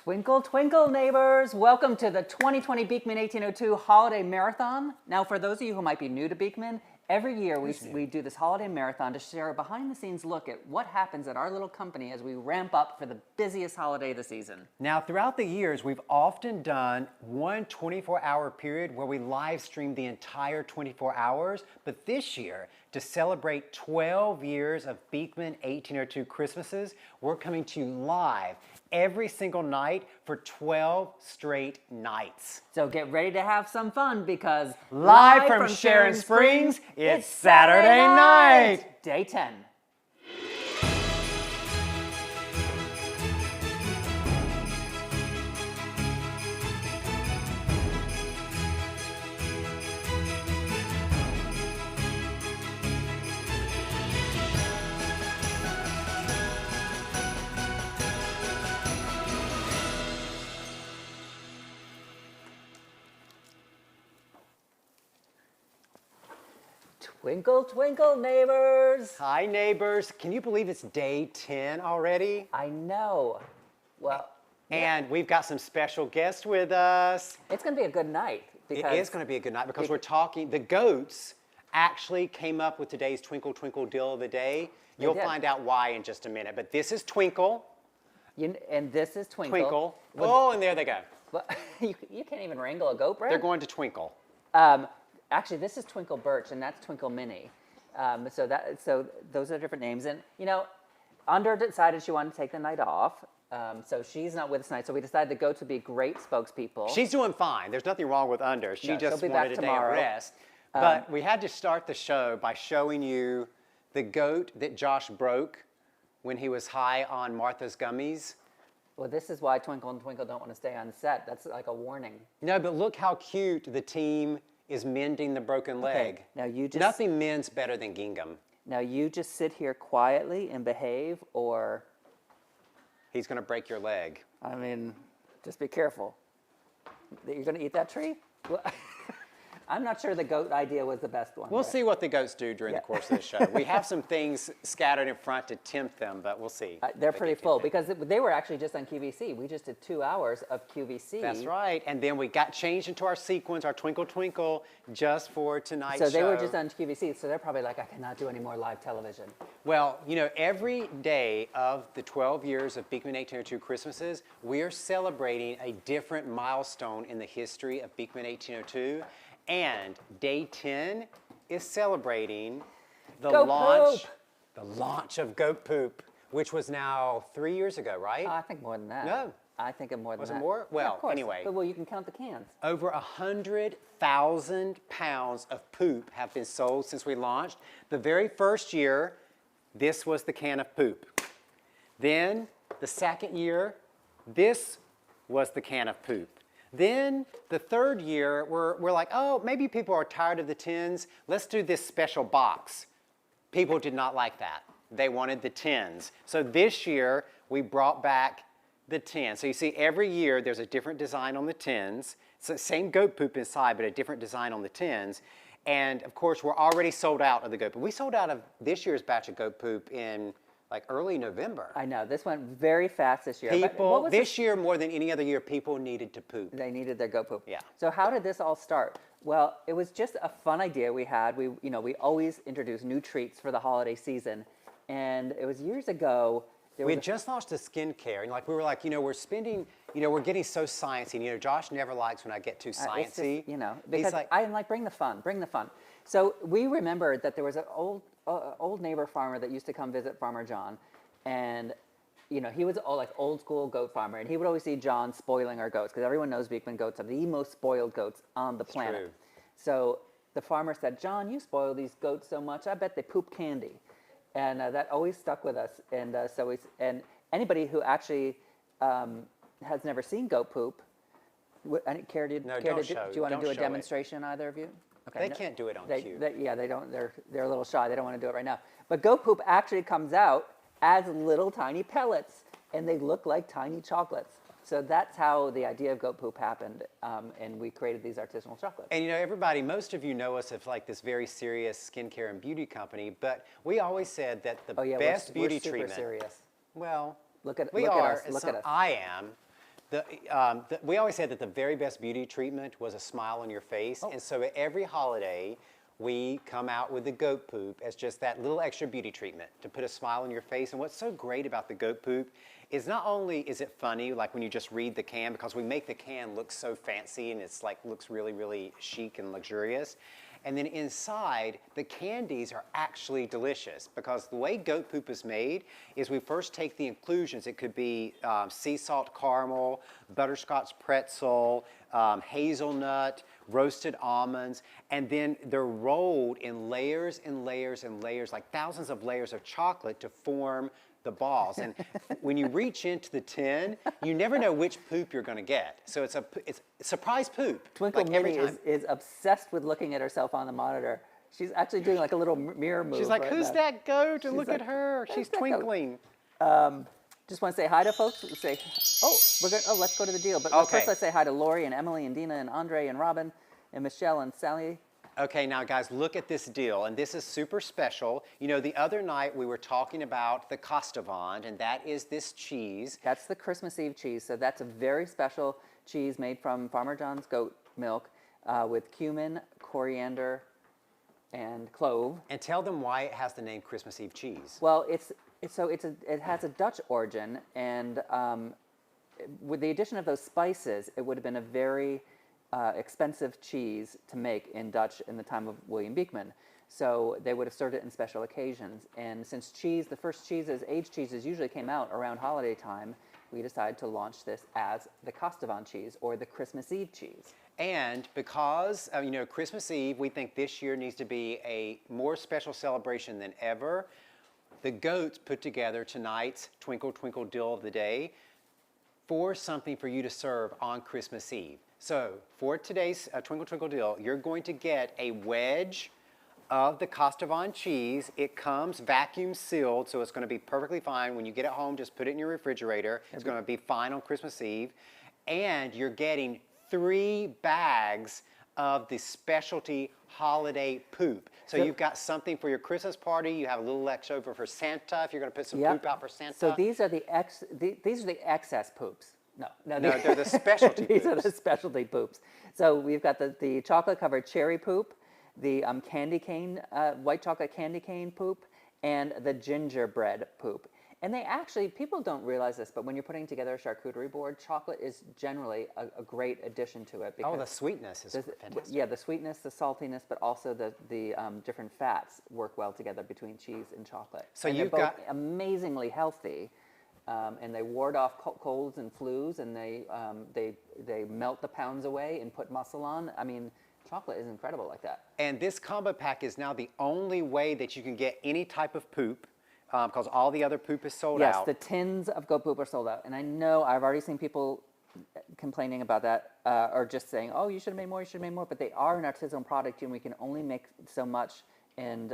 Twinkle, twinkle, neighbors. Welcome to the 2020 Beekman 1802 Holiday Marathon. Now, for those of you who might be new to Beekman, every year we do this holiday marathon to share a behind-the-scenes look at what happens at our little company as we ramp up for the busiest holiday of the season. Now, throughout the years, we've often done one 24-hour period where we live stream the entire 24 hours. But this year, to celebrate 12 years of Beekman 1802 Christmases, we're coming to you live every single night for 12 straight nights. So get ready to have some fun because live from Sharon Springs, it's Saturday night. Day 10. Twinkle, twinkle, neighbors. Hi, neighbors. Can you believe it's day 10 already? I know. Well, and we've got some special guests with us. It's going to be a good night. It is going to be a good night because we're talking, the goats actually came up with today's Twinkle Twinkle deal of the day. You'll find out why in just a minute. But this is Twinkle. And this is Twinkle. Twinkle. Oh, and there they go. Well, you can't even wrangle a goat, Brent. They're going to Twinkle. Actually, this is Twinkle Birch, and that's Twinkle Minnie. So those are different names. And, you know, Under decided she wanted to take the night off. So she's not with us tonight. So we decided the goats would be great spokespeople. She's doing fine. There's nothing wrong with Under. She just wanted a day of rest. But we had to start the show by showing you the goat that Josh broke when he was high on Martha's gummies. Well, this is why Twinkle and Twinkle don't want to stay on set. That's like a warning. No, but look how cute the team is mending the broken leg. Okay. Now you just nothing mends better than gingham. Now you just sit here quietly and behave, or he's going to break your leg. I mean, just be careful. You're going to eat that tree? Well, I'm not sure the goat idea was the best one. We'll see what the goats do during the course of the show. We have some things scattered in front to tempt them, but we'll see. They're pretty full because they were actually just on QVC. We just did 2 hours of QVC. That's right. And then we got changed into our sequence, our Twinkle Twinkle, just for tonight's show. So they were just on QVC, so they're probably like, I cannot do any more live television. Well, you know, every day of the 12 years of Beekman 1802 Christmases, we are celebrating a different milestone in the history of Beekman 1802. And day 10 is celebrating the launch of Goat Poop, which was now 3 years ago, right? I think more than that. No. I think more than that. Was it more? Well, yeah, anyway. But, well, you can count the cans. Over 100,000 pounds of poop have been sold since we launched. The very first year, this was the can of poop. Then, the second year, this was the can of poop. Then the third year, we're like, oh, maybe people are tired of the tins. Let's do this special box. People did not like that. They wanted the tins. So this year, we brought back the tins. So you see, every year, there's a different design on the tins. It's the same goat poop inside, but a different design on the tins. And of course, we're already sold out of the goat poop. We sold out of this year's batch of goat poop in like early November. I know, this went very fast this year. People, this year more than any other year, people needed to poop. They needed their goat poop. Yeah. So how did this all start? Well, it was just a fun idea we had. We always introduce new treats for the holiday season. And it was years ago. We had just launched a skincare, and we were like, we're spending, we're getting so sciencey. Josh never likes when I get too sciencey. Because I'm like, bring the fun, bring the fun. So we remembered that there was an old neighbor farmer that used to come visit Farmer John, and he was old school goat farmer, and he would always see John spoiling our goats because everyone knows Beekman goats are the most spoiled goats on the planet. True. So the farmer said, John, you spoil these goats so much, I bet they poop candy. And that always stuck with us. And and anybody who actually has never seen goat poop, do you want to do a demonstration, either of you? Okay, they can't do it on cue. They don't. They're a little shy. They don't want to do it right now. But goat poop actually comes out as little tiny pellets, and they look like tiny chocolates. So that's how the idea of goat poop happened, and we created these artisanal chocolates. And everybody, most of you know us as like this very serious skincare and beauty company, but we always said that the best beauty treatment. We're super serious. Well, look at us. Look at us. I am. We always said that the very best beauty treatment was a smile on your face. And so at every holiday, we come out with the goat poop as just that little extra beauty treatment to put a smile on your face. And what's so great about the goat poop is not only is it funny, like when you just read the can, because we make the can look so fancy and it's like looks really, really chic and luxurious. And then inside, the candies are actually delicious because the way goat poop is made is we first take the inclusions. It could be sea salt caramel, butterscotch pretzel, hazelnut, roasted almonds, and then they're rolled in layers and layers and layers, like thousands of layers of chocolate to form the balls. And when you reach into the tin, you never know which poop you're going to get. So it's surprise poop. Twinkle like every Minnie time. is obsessed with looking at herself on the monitor. She's actually doing like a little mirror move. She's like, right who's now. that goat? And look like, at her. "Who's She's that goat?" twinkling. Just want to say hi to folks. Say, let's go to the deal. But Okay. first, let's say hi to Lori and Emily and Dina and Andre and Robin and Michelle and Sally. Okay, now guys, look at this deal, and this is super special. You know, the other night we were talking about the Costavant, and that is this cheese. That's the Christmas Eve cheese. So that's a very special cheese made from Farmer John's goat milk with cumin, coriander, and clove. And tell them why it has the name Christmas Eve cheese. Well, it has a Dutch origin, and with the addition of those spices, it would have been a very expensive cheese to make in Dutch in the time of William Beekman. So they would have served it in special occasions. And since the first cheeses, aged cheeses, usually came out around holiday time, we decided to launch this as the Costavant cheese, or the Christmas Eve cheese. And because, you know, Christmas Eve, we think this year needs to be a more special celebration than ever. The goats put together tonight's Twinkle Twinkle Deal of the Day for something for you to serve on Christmas Eve. So for today's Twinkle Twinkle Deal, you're going to get a wedge of the Costavant cheese. It comes vacuum sealed, so it's going to be perfectly fine. When you get it home, just put it in your refrigerator. It's going to be fine on Christmas Eve. And you're getting 3 bags of the specialty holiday poop. So you've got something for your Christmas party. You have a little left over for Santa if you're going to put some poop out for Santa. So these are the excess poops. No, they're the specialty These are poops. the specialty poops. So we've got the chocolate-covered cherry poop, the candy cane, white chocolate candy cane poop, and the gingerbread poop. And they actually, people don't realize this, but when you're putting together a charcuterie board, chocolate is generally a great addition to it. Oh, the sweetness is fantastic. Yeah, the sweetness, the saltiness, but also the different fats work well together between cheese and chocolate. So and you've they're both got amazingly healthy. And they ward off colds and flus, and they melt the pounds away and put muscle on. I mean, chocolate is incredible like that. And this combo pack is now the only way that you can get any type of poop because all the other poop is sold out. Yes, the tins of goat poop are sold out. And I know I've already seen people complaining about that or just saying, oh, you should have made more, you should have made more. But they are an artisanal product, and we can only make so much. And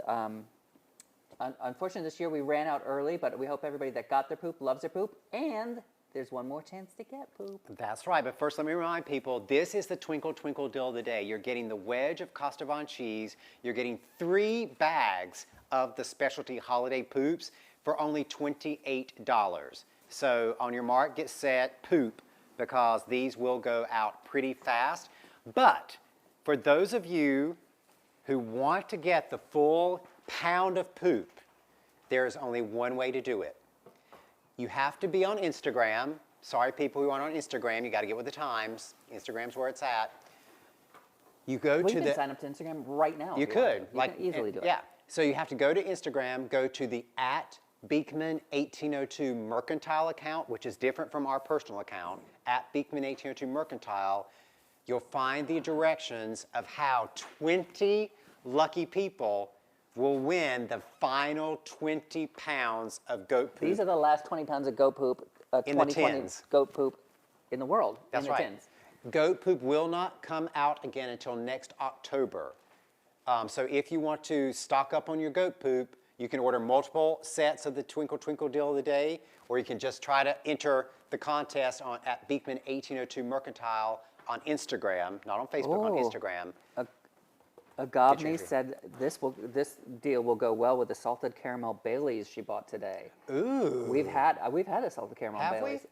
unfortunately, this year we ran out early, but we hope everybody that got their poop loves their poop. And there's one more chance to get poop. That's right, but first let me remind people, this is the Twinkle Twinkle Deal of the Day. You're getting the wedge of Costavant cheese. You're getting 3 bags of the specialty holiday poops for only $28. So on your mark, get set, poop, because these will go out pretty fast. But for those of you who want to get the full pound of poop, there is only one way to do it. You have to be on Instagram. Sorry, people who aren't on Instagram, you got to get with the times. Instagram's where it's at. You go Well, to you the. can sign up to Instagram right now. You if could. want to. You can easily do it. Yeah. So you have to go to Instagram, go to the @Beekman1802 Mercantile account, which is different from our personal account, @Beekman1802 Mercantile. You'll find the directions of how 20 lucky people will win the final 20 pounds of goat poop. These are the last 20 pounds of goat poop, In the 2020 tins. goat poop in the world. That's in the right. Tins. Goat poop will not come out again until next October. So if you want to stock up on your goat poop, you can order multiple sets of the Twinkle Twinkle Deal of the Day, or you can just try to enter the contest at Beekman1802 Mercantile on Instagram, not on Facebook, on Ooh. Instagram. Agabni entry. said this deal will go well with the salted caramel Baileys she bought today. Ooh. We've had a salted caramel Have we? Baileys.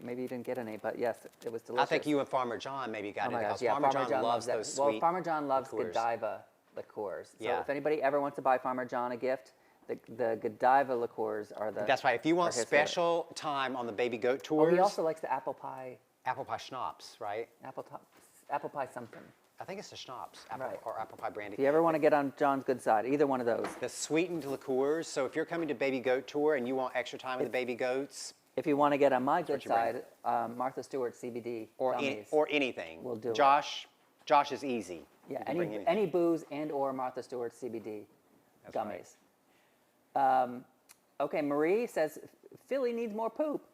maybe you didn't get any, but yes, it was delicious. I think you and Farmer John maybe got Oh it my because gosh, yeah, Farmer John loves that. those Well, sweet Farmer John loves liqueurs. Godiva liqueurs. So Yeah. if anybody ever wants to buy Farmer John a gift, the Godiva liqueurs are the. That's right. If you want are his favorite. special time on the baby goat Oh, tours, he also likes the apple pie schnapps, right? apple pie something. I think it's the schnapps, Right. or apple pie brandy. If you ever want to get on John's good side, either one of those. The sweetened liqueurs. So if you're coming to baby goat tour and you want extra time with the baby goats, If you want to get on my good what you bring. side, Martha Stewart CBD or gummies. or anything, We'll do it. Josh is easy. Yeah, You can bring anything. any booze and or Martha Stewart CBD That's gummies. Okay, Marie says Philly needs more poop.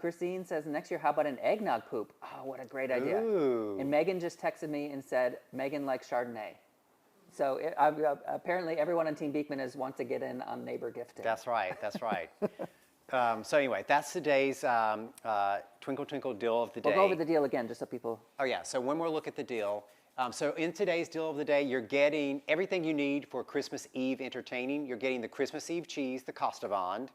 Christine says next year, how about an eggnog poop? Oh, what a great idea! Ooh. And Megan just texted me and said Megan likes Chardonnay. So apparently everyone on Team Beekman wants to get in on neighbor gifting. That's right. That's right. So anyway, that's today's Twinkle Twinkle deal of the day. We'll go over the deal again, just so people. Oh yeah, so one more look at the deal. So in today's deal of the day, you're getting everything you need for Christmas Eve entertaining. You're getting the Christmas Eve cheese, the Costavand,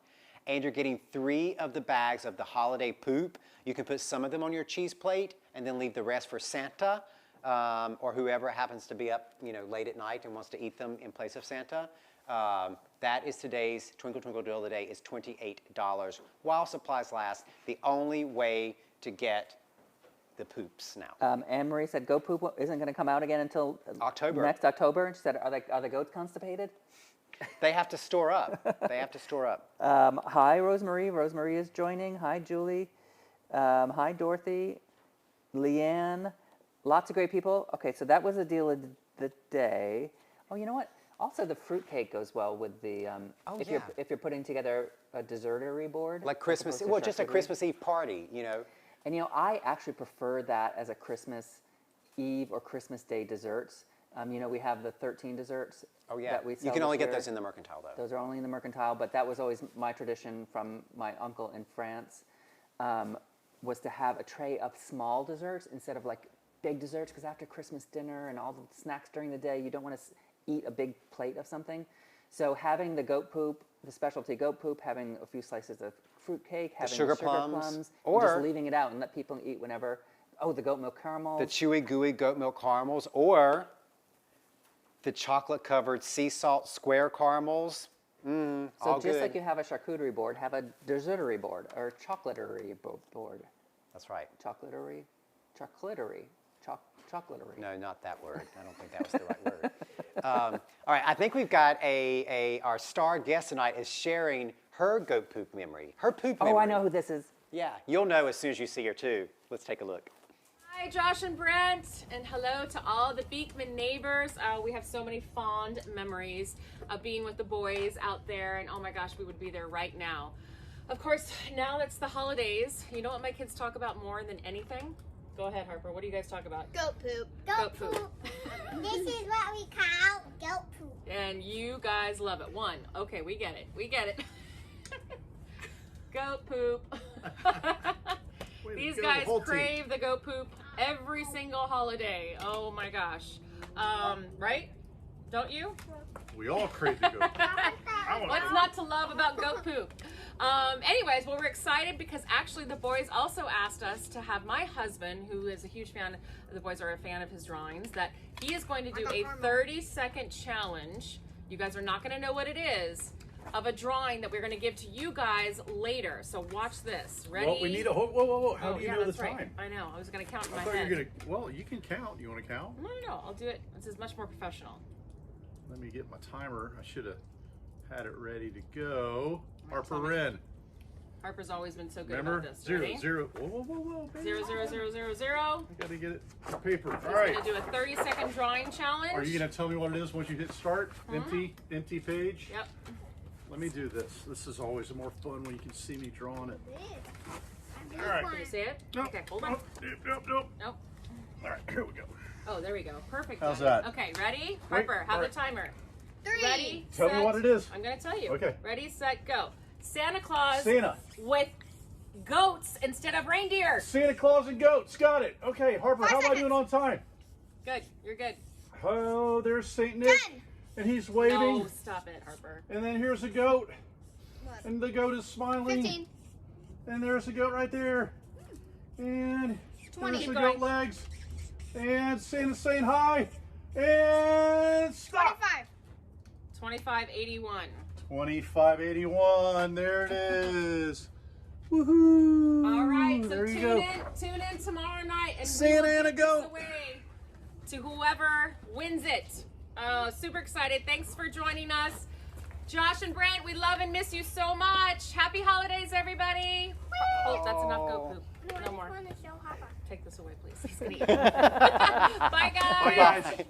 and you're getting 3 of the bags of the holiday poop. You can put some of them on your cheese plate and then leave the rest for Santa or whoever happens to be up, late at night and wants to eat them in place of Santa. That is today's Twinkle Twinkle deal of the day is $28 while supplies last. The only way to get the poops now. Anne Marie said Go Poop isn't going to come out again until October. Next October, and she said, are the goats constipated? They have to store up. They have to store up. Hi, Rosemary. Rosemary is joining. Hi, Julie. Hi, Dorothy. Leanne. Lots of great people. Okay, so that was the deal of the day. Oh, you know what? Also, the fruitcake goes well with the. If you're putting together a dessertery board. Like Christmas, as opposed to just a charcuterie. Christmas Eve party, And I actually prefer that as a Christmas Eve or Christmas Day desserts. We have the 13 desserts. Oh yeah. That we sell You can only this get year. those in the Mercantile though. Those are only in the Mercantile, but that was always my tradition from my uncle in France, was to have a tray of small desserts instead of like big desserts, because after Christmas dinner and all the snacks during the day, you don't want to eat a big plate of something. So having the goat poop, the specialty goat poop, having a few slices of fruit cake, having sugar sugar plums, and or- just leaving it out and let people eat whenever. Oh, the goat milk caramels. The chewy, gooey goat milk caramels, or the chocolate-covered sea salt square caramels. So all just good. like you have a charcuterie board, have a dessertery board or chocolatery board. That's right. Chocolatery. No, not that word. I don't think that was the right word. All right, I think we've got our star guest tonight is sharing her goat poop memory. Her poop memory. Oh, I know who this is. Yeah, you'll know as soon as you see her too. Let's take a look. Hi, Josh and Brent, and hello to all the Beekman neighbors. We have so many fond memories of being with the boys out there, and oh my gosh, we would be there right now. Of course, now that's the holidays. You know what my kids talk about more than anything? Go ahead, Harper. What do you guys talk about? Goat poop. Goat poop. This is what we call goat poop. And you guys love it. One. Okay, we get it. We get it. Goat poop. These guys crave the goat poop every single holiday. Oh my gosh. Right? Don't you? We all crave the goat. What's not to love about goat poop? Anyways, well, we're excited because actually the boys also asked us to have my husband, who is a huge fan, the boys are a fan of his drawings, that he is going to do a 30-second challenge. You guys are not going to know what it is, of a drawing that we're going to give to you guys later. So watch this. Ready? Well, we need a whoa. How do you know the that's time? right. I know. I was going to count in I my thought head. you were gonna. Well, you can count. You want to count? No. I'll do it. This is much more professional. Let me get my timer. I should have had it ready to go. Right, Harper Tommy. Wren. Harper's always been so good Remember? about this. Zero, Ready? zero. Whoa. Baby. 0, 0, 0, 0, 0. I gotta get it. The paper. He's All right. going to do a 30-second drawing challenge. Are you gonna tell me what it is once you hit start? Empty page. Yep. Let me do this. This is always more fun when you can see me drawing it. All right. Can you see it? Nope. Okay, hold on. Nope. Nope. All right, here we go. Oh, there we go. Perfect. How's Daddy. that? Okay, ready? Harper, have all the right. timer. 3. Ready? Tell me set. what it is. I'm going to tell you. Okay. Ready, set, go. Santa Claus Santa. with goats instead of reindeer. Santa Claus and goats. Got it. Okay, Harper, 4 how am I seconds. doing on time? Good. You're good. Oh, there's Saint Nick. 10. And he's waving. No, stop it, Harper. And then here's a goat. And the goat is smiling. 15. And there's a goat right there. And 20, there's the going. goat legs. And Santa's saying hi. And stop. 25. 25.81. 25.81. There it is. Woohoo! All right, so there you go. tune in tomorrow night, and Santa we will and a give this goat. away to whoever wins it. Super excited! Thanks for joining us, Josh and Brent. We love and miss you so much. Happy holidays, everybody! Oh, that's enough goat poop. No more. I just want to show Papa. Take this away, please. He's gonna eat. Bye, guys. Bye, guys.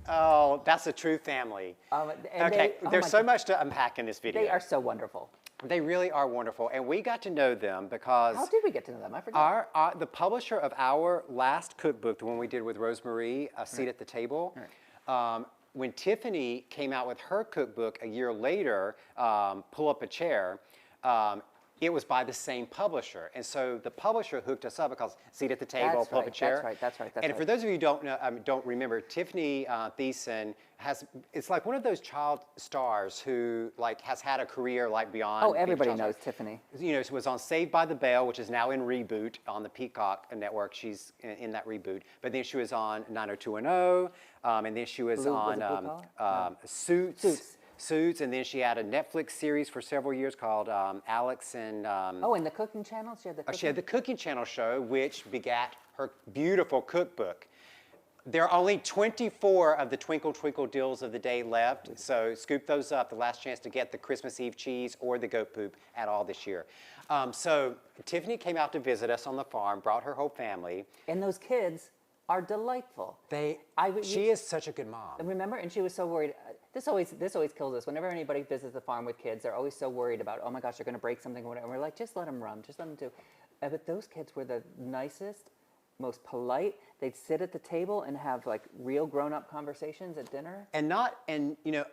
Oh, that's a true family. And Okay, oh there's my so God, much to unpack in this video. They are so wonderful. They really are wonderful, and we got to know them because How did we get to know them? I forgot. the publisher of our last cookbook, the one we did with Rosemarie, A Seat at the Table, when Tiffany came out with her cookbook a year later, Pull Up a Chair, it was by the same publisher. And so the publisher hooked us up because seat at the table, That's pull up a right, chair. that's right. And for those of you who don't know, don't remember, Tiffani Thiessen it's like one of those child stars who like has had a career like beyond. Oh, being a everybody child knows star. Tiffany. You know, she was on Saved by the Bell, which is now in reboot on the Peacock network. She's in that reboot. But then she was on 90210, and then she was Blue- was on it Blue Collar? Suits, and then she had a Netflix series for several years called Alex and. Oh, and the cooking channel? She had the cooking? She had the Cooking Channel show, which begat her beautiful cookbook. There are only 24 of the Twinkle Twinkle deals of the day left, so scoop those up. The last chance to get the Christmas Eve cheese or the goat poop at all this year. So Tiffany came out to visit us on the farm, brought her whole family. And those kids are delightful. She is such a good mom. Remember, and she was so worried. This always kills us. Whenever anybody visits the farm with kids, they're always so worried about, oh my gosh, they're going to break something or whatever. And we're like, just let them run, just let them do. But those kids were the nicest, most polite. They'd sit at the table and have like real grown-up conversations at dinner. And you know,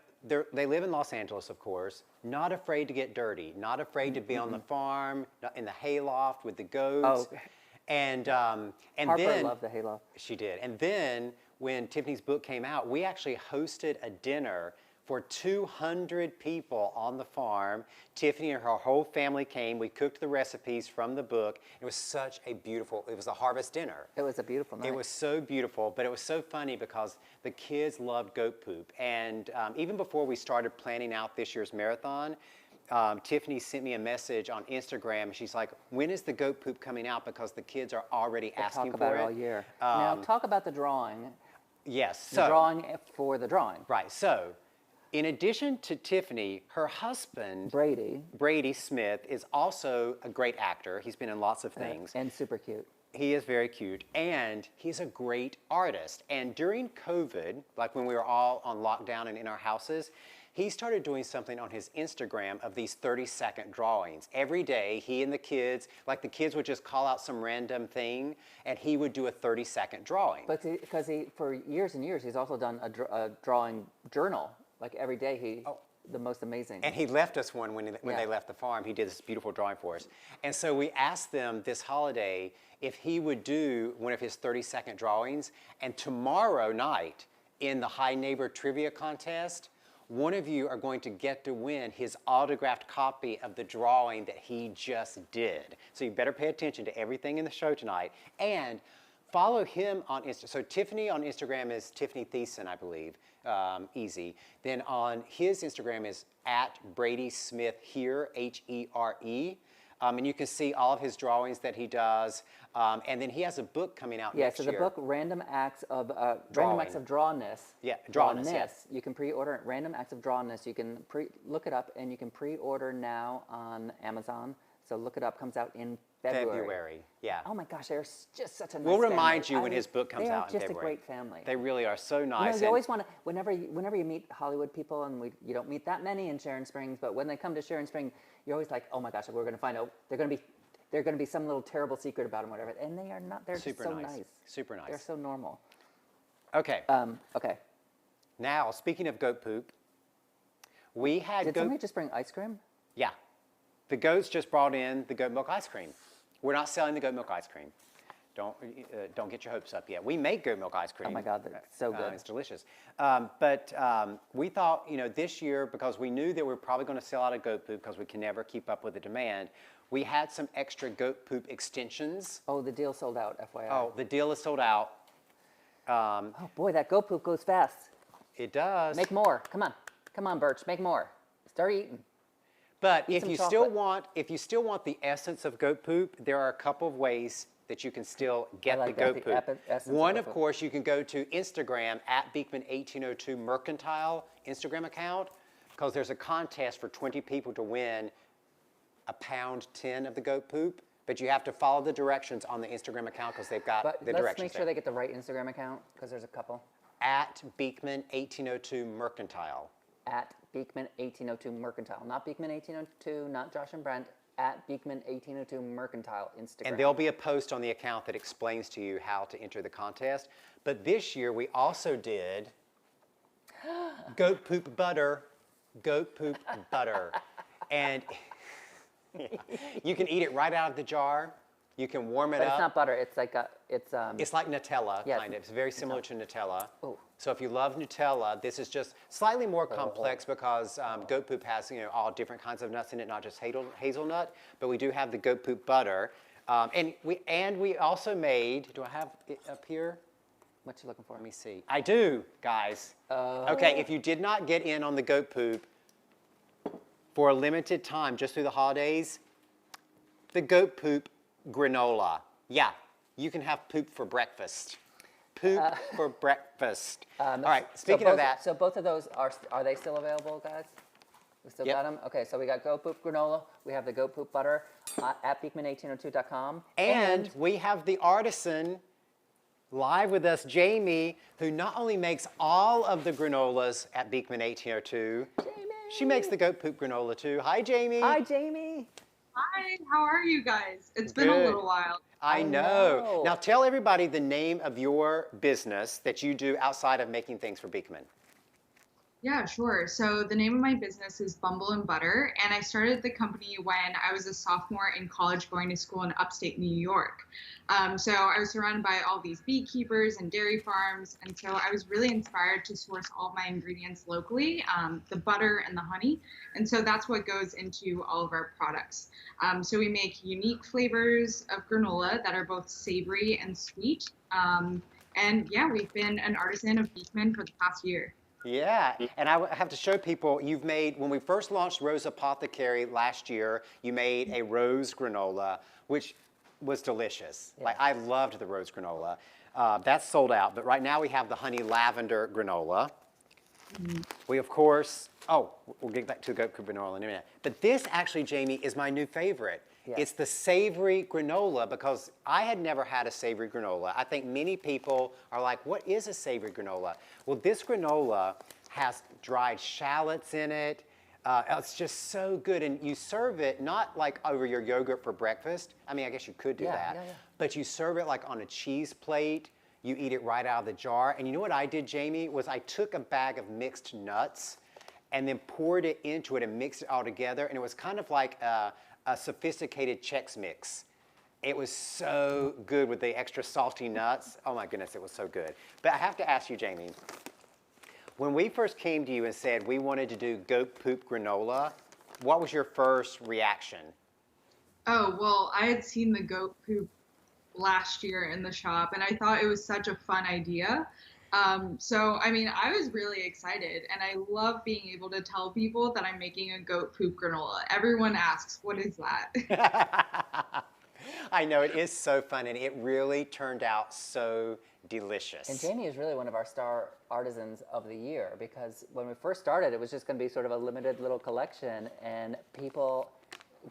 they live in Los Angeles, of course. Not afraid to get dirty. Not afraid to be on the farm, in the hayloft with the goats. Oh. And Harper then loved the hayloft. She did. And then when Tiffany's book came out, we actually hosted a dinner for 200 people on the farm. Tiffany and her whole family came. We cooked the recipes from the book. It was such a beautiful, it was a harvest dinner. It was a beautiful night. It was so beautiful, but it was so funny because the kids loved goat poop. And even before we started planning out this year's marathon, Tiffany sent me a message on Instagram. She's like, when is the goat poop coming out? Because the kids are already asking talk about for it it. all year. Now talk about the drawing. Yes. The drawing for the drawing. Right. So in addition to Tiffany, her husband, Brady Smith, is also a great actor. He's been in lots of things. And super cute. He is very cute, and he's a great artist. And during COVID, like when we were all on lockdown and in our houses, he started doing something on his Instagram of these 30-second drawings. Every day, he and the kids, like the kids would just call out some random thing, and he would do a 30-second drawing. But because for years and years, he's also done a drawing journal. Like every day, the most amazing. And he left us one when they left the farm. He did this beautiful drawing for us. And so we asked them this holiday if he would do one of his 30-second drawings. And tomorrow night, in the High Neighbor Trivia Contest, one of you are going to get to win his autographed copy of the drawing that he just did. So you better pay attention to everything in the show tonight. And follow him on Instagram. So Tiffany on Instagram is Tiffani Thiessen, I believe. Easy. Then on his Instagram is at Brady Smith here, Here. And you can see all of his drawings that he does. And then he has a book coming out next year. Yeah, so the book, Random Acts of Drawness. Yeah, Drawness, yeah. You can pre-order it, Random Acts of Drawness. You can look it up, and you can pre-order now on Amazon. So look it up. Comes out in February. Yeah. Oh my gosh, they're just such a nice We'll remind family. you when his book comes out in They're just February. a great family. They really are so nice. You know, you always want to, whenever you meet Hollywood people, and you don't meet that many in Sharon Springs, but when they come to Sharon Springs, you're always like, oh my gosh, we're going to find out, they're going to be some little terrible secret about them, whatever. And they are not. They're Super just so nice. nice. Super nice. They're so normal. Okay. Okay. Now, speaking of goat poop, we had Did somebody just bring ice cream? Yeah. The goats just brought in the goat milk ice cream. We're not selling the goat milk ice cream. don't get your hopes up yet. We make goat milk ice cream. Oh my God, that's so good. It's delicious. We thought, this year, because we knew that we were probably going to sell out of goat poop because we can never keep up with the demand, we had some extra goat poop extensions. Oh, the deal sold out, FYI. Oh, the deal is sold out. Oh boy, that goat poop goes fast. It does. Make more. Come on, Birch, make more. Start eating. But Eat if some you chocolate. still want the essence of goat poop, there are a couple of ways that you can still get like the that, goat the poop. essence of One, goat of poop. course, you can go to Instagram at Beekman1802 Mercantile Instagram account, because there's a contest for 20 people to win a pound 10 of the goat poop. But you have to follow the directions on the Instagram account because they've got But the let's directions make sure there. they get the right Instagram account, because there's a couple. At Beekman1802 Mercantile. At Beekman1802 Mercantile. Not Beekman1802, not Josh and Brent. At Beekman1802 Mercantile Instagram. And there'll be a post on the account that explains to you how to enter the contest. But this year we also did goat poop butter. Goat poop butter. And you can eat it right out of the jar. You can warm it But up. it's not butter. It's like It's like Nutella, Yeah, kind of. It's very similar to Nutella. Oh. So if you love Nutella, this is just slightly more complex because goat poop has all different kinds of nuts in it, not just hazelnut. But we do have the goat poop butter, and we also made. Do I have it up here? What you looking for? Let me see. I do, guys. Okay, if you did not get in on the goat poop for a limited time, just through the holidays, the goat poop granola. Yeah, you can have poop for breakfast. Poop for breakfast. All right, speaking of that. So both of those, are they still available, guys? We still Yep. got them? Okay, so we got goat poop granola. We have the goat poop butter at Beekman1802.com. And we have the artisan live with us, Jamie, who not only makes all of the granolas at Beekman 1802, she makes the goat poop granola too. Hi, Jamie. Hi, Jamie. Hi, how are you guys? It's been a Good. little while. I know. know. Now tell everybody the name of your business that you do outside of making things for Beekman. Yeah, sure. So the name of my business is Bumble and Butter, and I started the company when I was a sophomore in college going to school in upstate New York. So I was surrounded by all these beekeepers and dairy farms, and so I was really inspired to source all of my ingredients locally, the butter and the honey, and so that's what goes into all of our products. So we make unique flavors of granola that are both savory and sweet, and yeah, we've been an artisan of Beekman for the past year. Yeah, and I have to show people, you've made, when we first launched Rose Apothecary last year, you made a rose granola, which was delicious. Yeah. Like, I loved the rose granola. That's sold out, but right now we have the honey lavender granola. We, of course, we'll get back to the goat poop granola in a minute. But this actually, Jamie, is my new favorite. Yes. It's the savory granola, because I had never had a savory granola. I think many people are like, what is a savory granola? Well, this granola has dried shallots in it. It's just so good. And you serve it not like over your yogurt for breakfast. I mean, I guess you could do that. Yeah. But you serve it like on a cheese plate. You eat it right out of the jar. And you know what I did, Jamie, was I took a bag of mixed nuts and then poured it into it and mixed it all together. And it was kind of like a sophisticated Chex Mix. It was so good with the extra salty nuts. Oh my goodness, it was so good. But I have to ask you, Jamie, when we first came to you and said we wanted to do goat poop granola, what was your first reaction? Oh, well, I had seen the goat poop last year in the shop, and I thought it was such a fun idea. So, I mean, I was really excited, and I love being able to tell people that I'm making a goat poop granola. Everyone asks, what is that? I know, it is so fun, and it really turned out so delicious. And Jamie is really one of our star artisans of the year, because when we first started, it was just going to be sort of a limited little collection, and people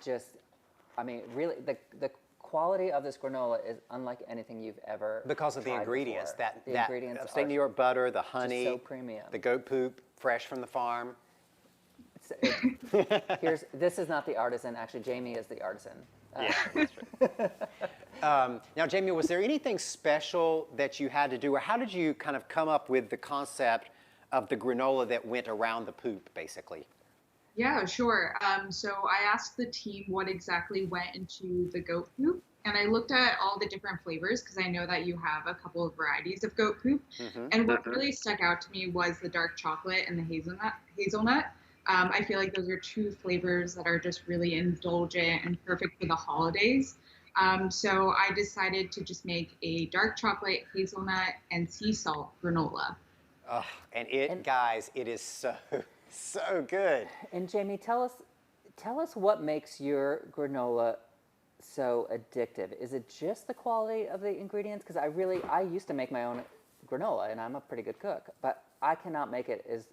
just, I mean, really, the quality of this granola is unlike anything you've ever Because of the tried ingredients, before. that The ingredients upstate are New York butter, the honey, so premium. the goat poop, fresh from the farm. This is not the artisan. Actually, Jamie is the artisan. Yeah, that's right. Now, Jamie, was there anything special that you had to do, or how did you kind of come up with the concept of the granola that went around the poop, basically? Yeah, sure. So I asked the team what exactly went into the goat poop, and I looked at all the different flavors because I know that you have a couple of varieties of goat poop. And what really stuck out to me was the dark chocolate and the hazelnut. I feel like those are two flavors that are just really indulgent and perfect for the holidays. So I decided to just make a dark chocolate, hazelnut, and sea salt granola. Oh, and guys, it is so, so good. And Jamie, tell us what makes your granola so addictive. Is it just the quality of the ingredients? Because I used to make my own granola, and I'm a pretty good cook, but I cannot make it as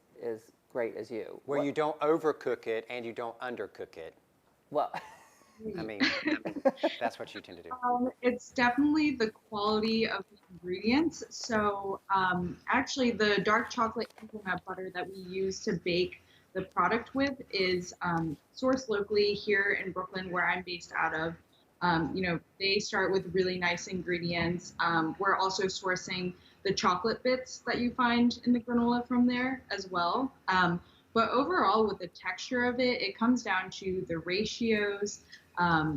great as you. Where you don't overcook it and you don't undercook it. Well, I mean, that's what you tend to do. It's definitely the quality of the ingredients. So actually, the dark chocolate hazelnut butter that we use to bake the product with is sourced locally here in Brooklyn, where I'm based out of. They start with really nice ingredients. We're also sourcing the chocolate bits that you find in the granola from there as well. But overall, with the texture of it, it comes down to the ratios,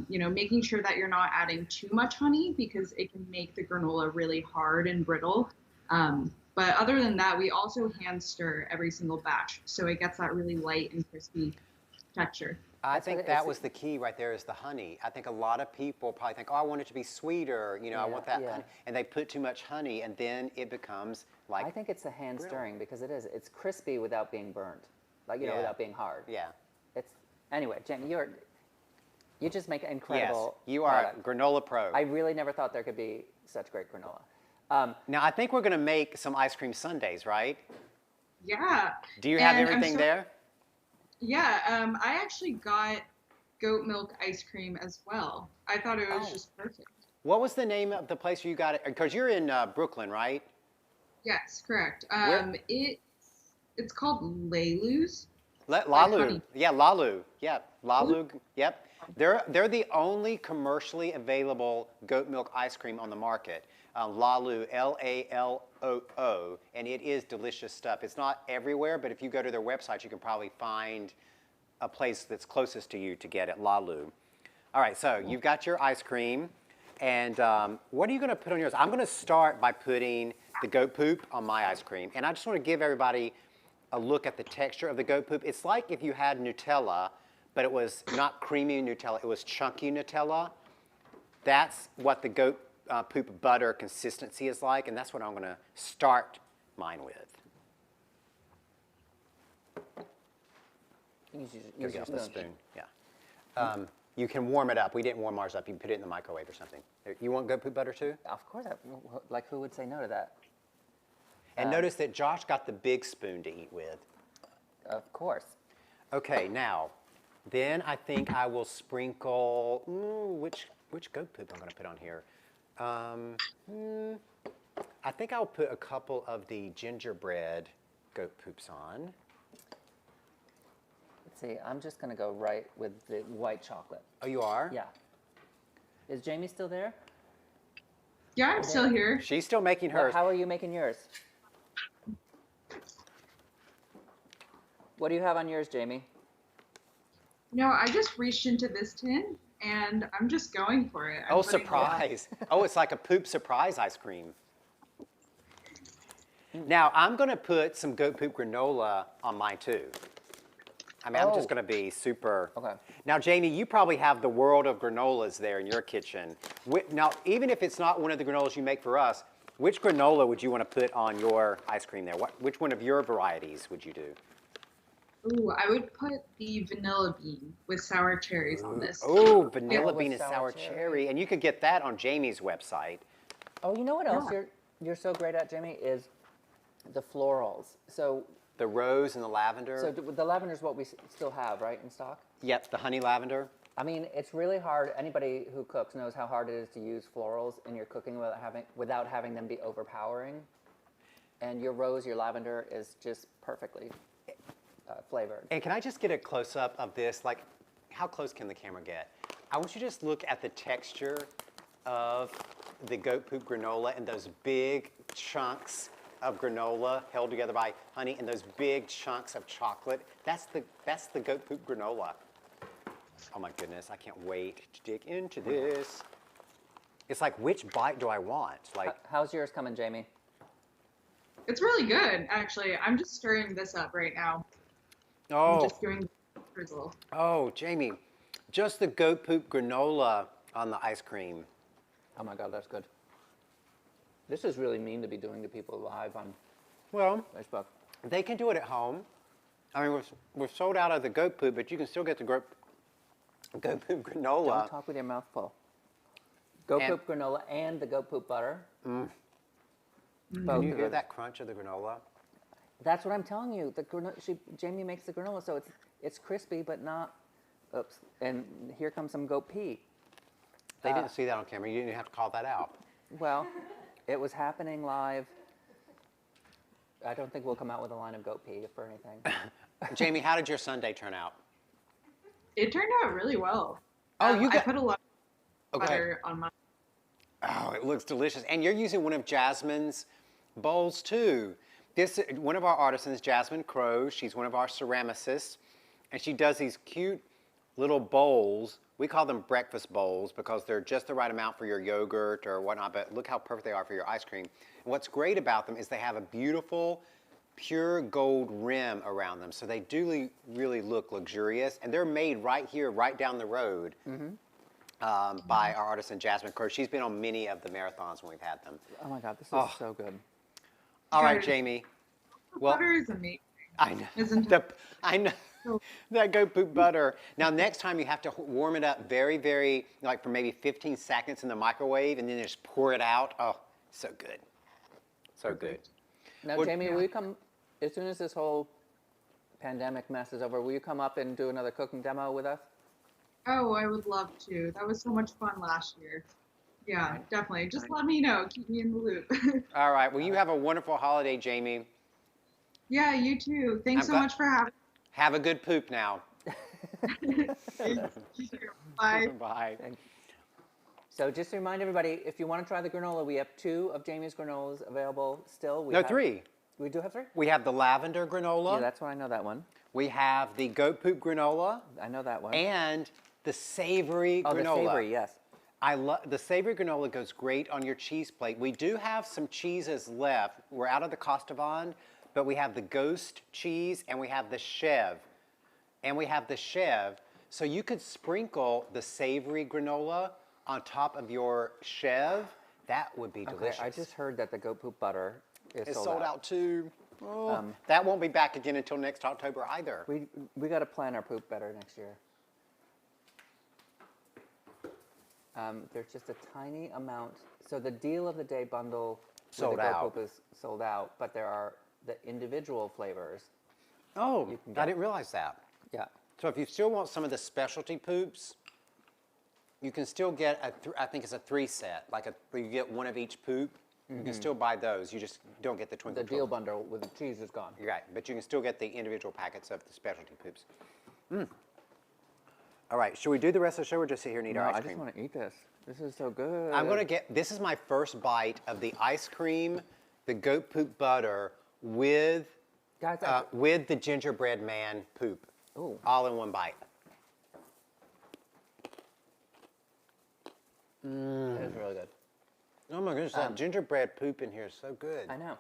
making sure that you're not adding too much honey because it can make the granola really hard and brittle. But other than that, we also hand stir every single batch, so it gets that really light and crispy texture. I think that was the key right there is the honey. I think a lot of people probably think, oh, I want it to be sweeter, I want that honey. And they put too much honey and then it becomes like I think it's the hand stirring because it's crispy without being burnt, without being hard. Yeah. Anyway, Jamie, you just make incredible. Yes, you are product. a granola pro. I really never thought there could be such great granola. Now I think we're going to make some ice cream sundaes, right? Yeah. Do you have everything there? Yeah, I actually got goat milk ice cream as well. I thought it was just perfect. What was the name of the place where you got it? Because you're in Brooklyn, right? Yes, correct. It's called Lalu's. Lalu. Yeah, Lalu. Yeah, Lalu. Yep. They're the only commercially available goat milk ice cream on the market. Lalu, Laloo, and it is delicious stuff. It's not everywhere, but if you go to their website, you can probably find a place that's closest to you to get it, Lalu. All right, so you've got your ice cream, and what are you going to put on yours? I'm going to start by putting the goat poop on my ice cream, and I just want to give everybody a look at the texture of the goat poop. It's like if you had Nutella, but it was not creamy Nutella, it was chunky Nutella. That's what the goat poop butter consistency is like, and that's what I'm going to start mine with. Use your spoon. Yeah. You can warm it up. We didn't warm ours up. You can put it in the microwave or something. You want goat poop butter too? Of course. Who would say no to that? And notice that Josh got the big spoon to eat with. Of course. Okay, now, then I think I will sprinkle, which goat poop I'm going to put on here? I think I'll put a couple of the gingerbread goat poops on. Let's see, I'm just going to go right with the white chocolate. Oh, you are? Yeah. Is Jamie still there? Yeah, I'm still here. She's still making hers. How are you making yours? What do you have on yours, Jamie? No, I just reached into this tin and I'm just going for it. Oh, surprise. Oh, it's like a poop surprise ice cream. Now, I'm going to put some goat poop granola on mine too. I mean, I'm just going to be super. Okay. Now, Jamie, you probably have the world of granolas there in your kitchen. Now, even if it's not one of the granolas you make for us, which granola would you want to put on your ice cream there? Which one of your varieties would you do? Ooh, I would put the vanilla bean with sour cherries on this. Oh, vanilla bean and with sour cherry. And you could get that on Jamie's website. Oh, you know what else you're so great at, Jamie, is the florals. So the rose and the lavender. So the lavender is what we still have, right, in stock? Yep, the honey lavender. I mean, it's really hard. Anybody who cooks knows how hard it is to use florals in your cooking without having them be overpowering. And your rose, your lavender is just perfectly flavored. And can I just get a close-up of this? Like, how close can the camera get? I want you to just look at the texture of the goat poop granola and those big chunks of granola held together by honey and those big chunks of chocolate. That's the goat poop granola. Oh my goodness, I can't wait to dig into this. It's like, which bite do I want? Like, How's yours coming, Jamie? It's really good, actually. I'm just stirring this up right now. I'm oh, just doing drizzle. oh, Jamie, just the goat poop granola on the ice cream. Oh my God, that's good. This is really mean to be doing to people live on Well, Facebook. they can do it at home. I mean, we're sold out of the goat poop, but you can still get the goat poop granola. Don't talk with your mouth full. Goat And- poop granola and the goat poop butter. Both Can you are hear good. that crunch of the granola? That's what I'm telling you. Jamie makes the granola, so it's crispy but not. Oops. And here comes some goat pea. They didn't see that on camera. You didn't have to call that out. Well, it was happening live. I don't think we'll come out with a line of goat pea for anything. Jamie, how did your Sunday turn out? It turned out really well. Oh, I got. put a lot of Okay. butter on my. Oh, it looks delicious. And you're using one of Jasmine's bowls too. This one of our artisans, Jasmine Crow. She's one of our ceramicists, and she does these cute little bowls. We call them breakfast bowls because they're just the right amount for your yogurt or whatnot. But look how perfect they are for your ice cream. And what's great about them is they have a beautiful, pure gold rim around them, so they do really look luxurious. And they're made right here, right down the road. By our artisan Jasmine Crow. She's been on many of the marathons when we've had them. Oh my God, this is so good. All right, Guys, Jamie. The Well, butter is amazing. I know. Isn't it? I know. That goat poop butter. Now, next time you have to warm it up very, like for maybe 15 seconds in the microwave and then just pour it out. Oh, so good. So good. Now, Well, Jamie, will you come, as soon as this whole pandemic mess is over, will you come up and do another cooking demo with us? Oh, I would love to. That was so much fun last year. Yeah, definitely. Just let me know. Keep me in the loop. All right. Well, you have a wonderful holiday, Jamie. Yeah, you too. Thanks I'm so glad- much for having Have a good poop now. me. Bye. Bye. So just to remind everybody, if you want to try the granola, we have 2 of Jamie's granolas available still. No, 3. We do have 3? We have the lavender granola. Yeah, that's what I know that one. We have the goat poop granola I know that one. and the savory oh, granola. the savory, yes. I love the savory granola goes great on your cheese plate. We do have some cheeses left. We're out of the Costavon, but we have the ghost cheese and we have the chev. So you could sprinkle the savory granola on top of your chev. That would be delicious. Okay, I just heard that the goat poop butter is It's sold out. too. Oh, that won't be back again until next October either. We got to plan our poop better next year. There's just a tiny amount. So the deal of the day bundle Sold with the goat out. poop is sold out, but there are the individual flavors. Oh, can I get- didn't realize that. Yeah. So if you still want some of the specialty poops, you can still get I think it's a 3 set. You get one of each poop. You can still buy those. You just don't get the The TwinkleTwinkle. deal bundle with the cheese is gone. You're right, but you can still get the individual packets of the specialty poops. All right, should we do the rest of the show or just sit here and eat No, our I ice just cream? want to eat this. This is so good. I'm gonna get. This is my first bite of the ice cream, the goat poop butter with Guys, with the gingerbread man poop, Ooh. all in one bite. It is really good. Oh my goodness, that gingerbread poop in here is so good. I know.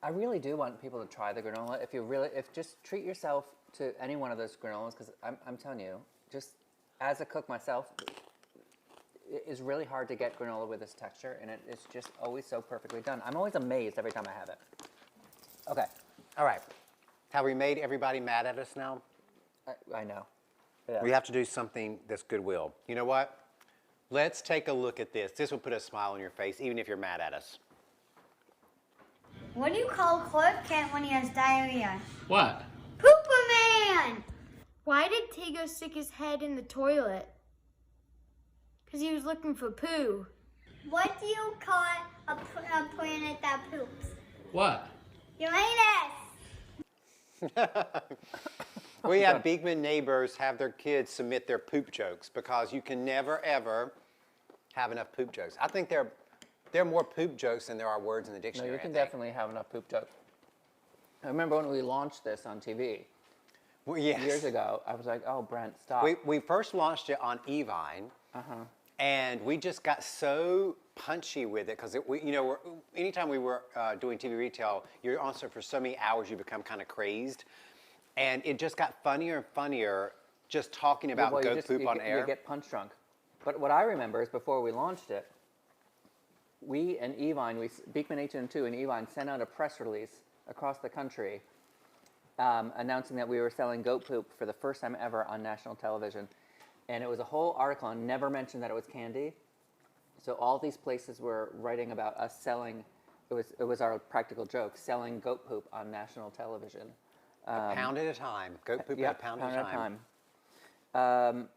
I really do want people to try the granola. If just treat yourself to any one of those granolas, because I'm telling you, just as a cook myself, it is really hard to get granola with this texture, and it's just always so perfectly done. I'm always amazed every time I have it. Okay, All right, have we made everybody mad at us now? I know. Yeah. We have to do something that's goodwill. You know what? Let's take a look at this. This will put a smile on your face, even if you're mad at us. What do you call Clark Kent when he has diarrhea? What? Pooper Man! Why did Tego stick his head in the toilet? Because he was looking for poo. What do you call a planet that poops? What? Uranus! We have Beekman neighbors have their kids submit their poop jokes because you can never, ever have enough poop jokes. I think there are more poop jokes than there are words in the No, dictionary. you can I think. definitely have enough poop jokes. I remember when we launched this on TV Well, yes. years ago. I was like, "Oh, Brent, stop." We first launched it on Evine, And we just got so punchy with it because anytime we were doing TV retail, you're on for so many hours you become kind of crazed, and it just got funnier and funnier just talking about goat poop on air. You get punch drunk. But what I remember is before we launched it, we and Evine, Beekman 1802 and Evine sent out a press release across the country announcing that we were selling goat poop for the first time ever on national television. And it was a whole article and never mentioned that it was candy. So all these places were writing about us selling, it was our practical joke, selling goat poop on national television. A pound at a time. Goat poop at a pound at a time.